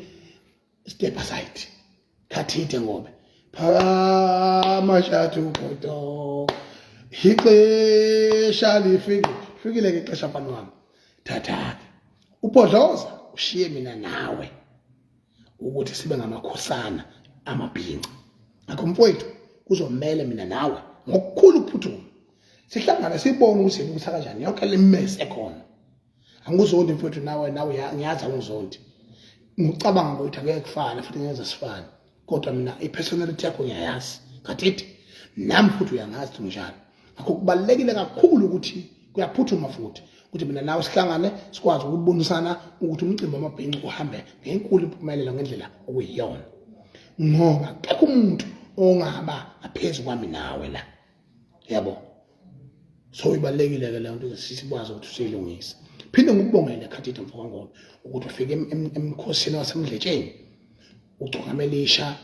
step aside khathide ngobe phamashatu kodwa ixesha lifikile ke ixesha mfana wami thatha ubhodloza ushiye mina nawe ukuthi sibe ngamakhosana amabhinqa akho mfowethu kuzomela mina nawe ngokukhulu ukuphuthuma sihlangana sibone ukuthi yena kanjani yonke le mess ekhona angizondi mfowethu nawe ngiyazi angizondi ngicabanga ukuthi akeke kufana futhi ngeze sifana kodwa mina ipersonality yakho ngiyayazi ngathi nami futhi uyangazi njalo akho kubalekile kakhulu ukuthi kuyaphuthuma futhi ukuthi mina nawe sihlangane sikwazi ukubonisana ukuthi umcimbi wamabhinqa uhambe ngenkulu impumelelo ngendlela okuyiyona ngoba akekho umuntu ongaba aphezulu kwami nawe la yabo so ibalekile ke le nto sisibwazi ukuthi siyilungise phinde ngikubongele Khathide mfoka ngoba ukuthi ufike emkhosini wasemdletsheni ucungamelisha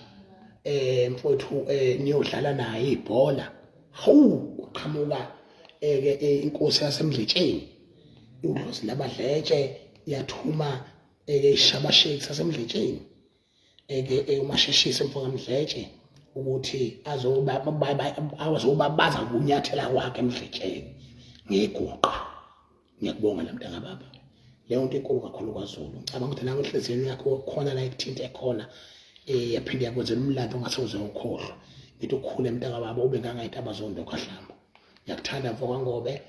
mfowethu niyodlala naye ibhola hawu uqhamuka inkosi yasemdletsheni udlozi labadletshe yathuma ishabasheki sasemdletsheni umasheshise mfoka mdletshe ukuthi azobabaza kunyathela kwakhe emdletsheni ngiguqa ngiyakubonga lamntanga baba leyo nto enkulu kakhulu kwaZulu ngicabanga ukuthi nawe enhliziyweni yakho khona la ekuthinta ekhona yaphinde yakwenzela umlando ongasoze ukhohlwa ngithi ukukhule mntaka baba ube ngangayitaba zondo kahlamba ngiyakuthanda mfoka ngobe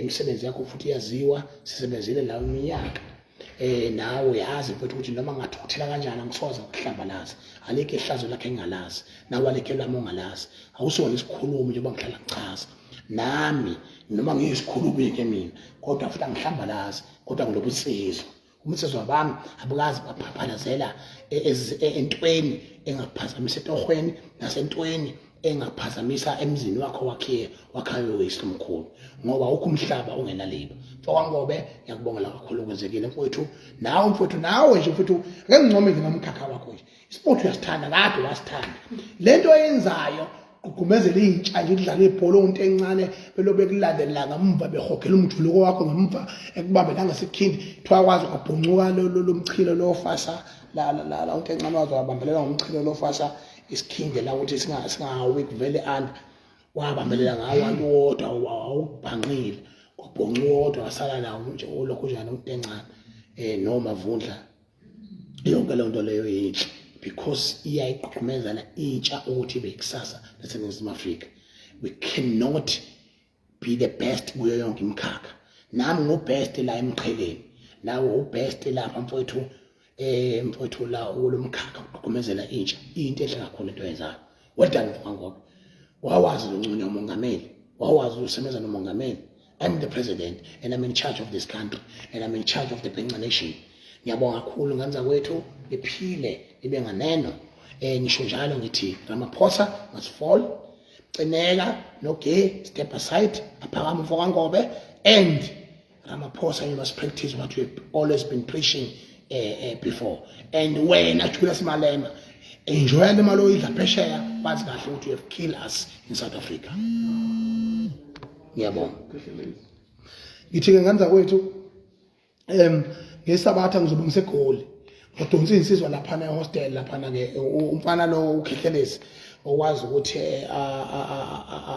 imisebenzi yakho futhi yaziwa sisebenzile la iminyaka nawe yazi mfowethu ukuthi noma ngathukuthela kanjani angisoze ngihlambalazi aleke ihlazo lakhe engalazi nawe aleke lami ongalazi awusona isikhulumi njengoba ngihlala ngichaza nami noma ngiyisikhulumi ke mina kodwa futhi angihlambalazi kodwa ngilobusizo umsebenzi wami abukazi baphalazela entweni engaphazamisa etohweni nasentweni engaphazamisa emzini wakho wakhayo wesikhulu ngoba ukho umhlaba ongenaliba mfokangobe ngiyakubongela kakhulu kwenzekile mfowethu nawe mfowethu nawe nje mfowethu ake ngincome ngamkhakha wakho nje isport uyasithanda kade wasithanda lento oyenzayo ugumezela intsha nje ukudlala ibhola onto encane belobe kulandelela ngamva behogela umjuluko wakho ngamva ekubambe ngasekhindi twakwazi ukubhuncuka lo mchilo lo fasa la onto encane wazi wabambelela ngomchilo lo fasa isikhinde la ukuthi singawi kuvele and wabambelela ngawo abantu wodwa awubhanqile kwabhonqa wodwa wasala nawo nje olokho njani umuntu encane noma vundla yonke le nto leyo yinhle because iyayiqhumezana intsha ukuthi bekusasa laseNingizimu Afrika. We cannot be the best kuyo yonke imkhakha. Nami ngubest la emqheleni nawe ubest lapha mfowethu mfowethu la olomkhakha uqhumezela intsha into enhle kakhulu into yenzayo. Well done mfowethu. Wawazi unconywa umongameli, wawazi usebenza nomongameli. I'm the president and I'm in charge of this country and I'm in charge of the Benga nation. Ngiyabonga kakhulu nganza kwethu liphile libe nganeno ngisho njalo ngithi Ramaphosa must fall cineka noge step aside aphakama mfokangobe and Ramaphosa you must practice what you've always been preaching before and wena Julius Malema enjoy the malo idla phesheya bathi kahle ukuthi you have killed us in South Africa. Ngiyabonga ngithi nganza kwethu ngesabatha ngizobe ngisegoli ngodonsa insizwa lapha na hostel lapha na ke umfana lo ukhehleles okwazi ukuthi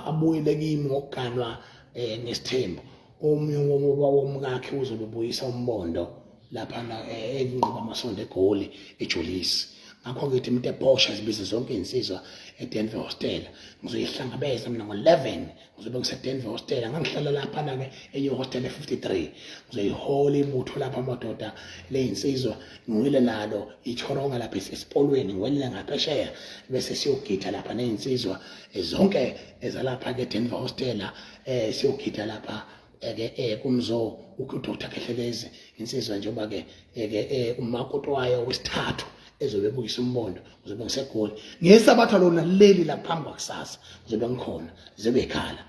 abuyele kimi ngokuganwa nesithembu omnye womkakhe uzobe buyisa umbondo lapha na engqoba amasonto egoli ejolisi ngakho ngithi umuntu eBosha zibize zonke insizwa eDenver hostel ngizoyihlangabeza mina ngo11 ngizobe ngiseDenver hostel ngangihlala lapha na ke enye hostel e53 ngizoyihola ibutho lapha amadoda le insizwa ngiwile nalo ichoronga lapha esipolweni ngiwele ngaphesheya bese siyogitha lapha neinsizwa zonke ezalapha ke Denver hostel siyogitha lapha kumzo uDr Khehlelezi insizwa njengoba ke umakoti wayo wesithathu ezobe buyisa umbondo uzobe ngisegoli ngesabatha lona leli laphambi kwakusasa uzobe ngikhona zibe ekhala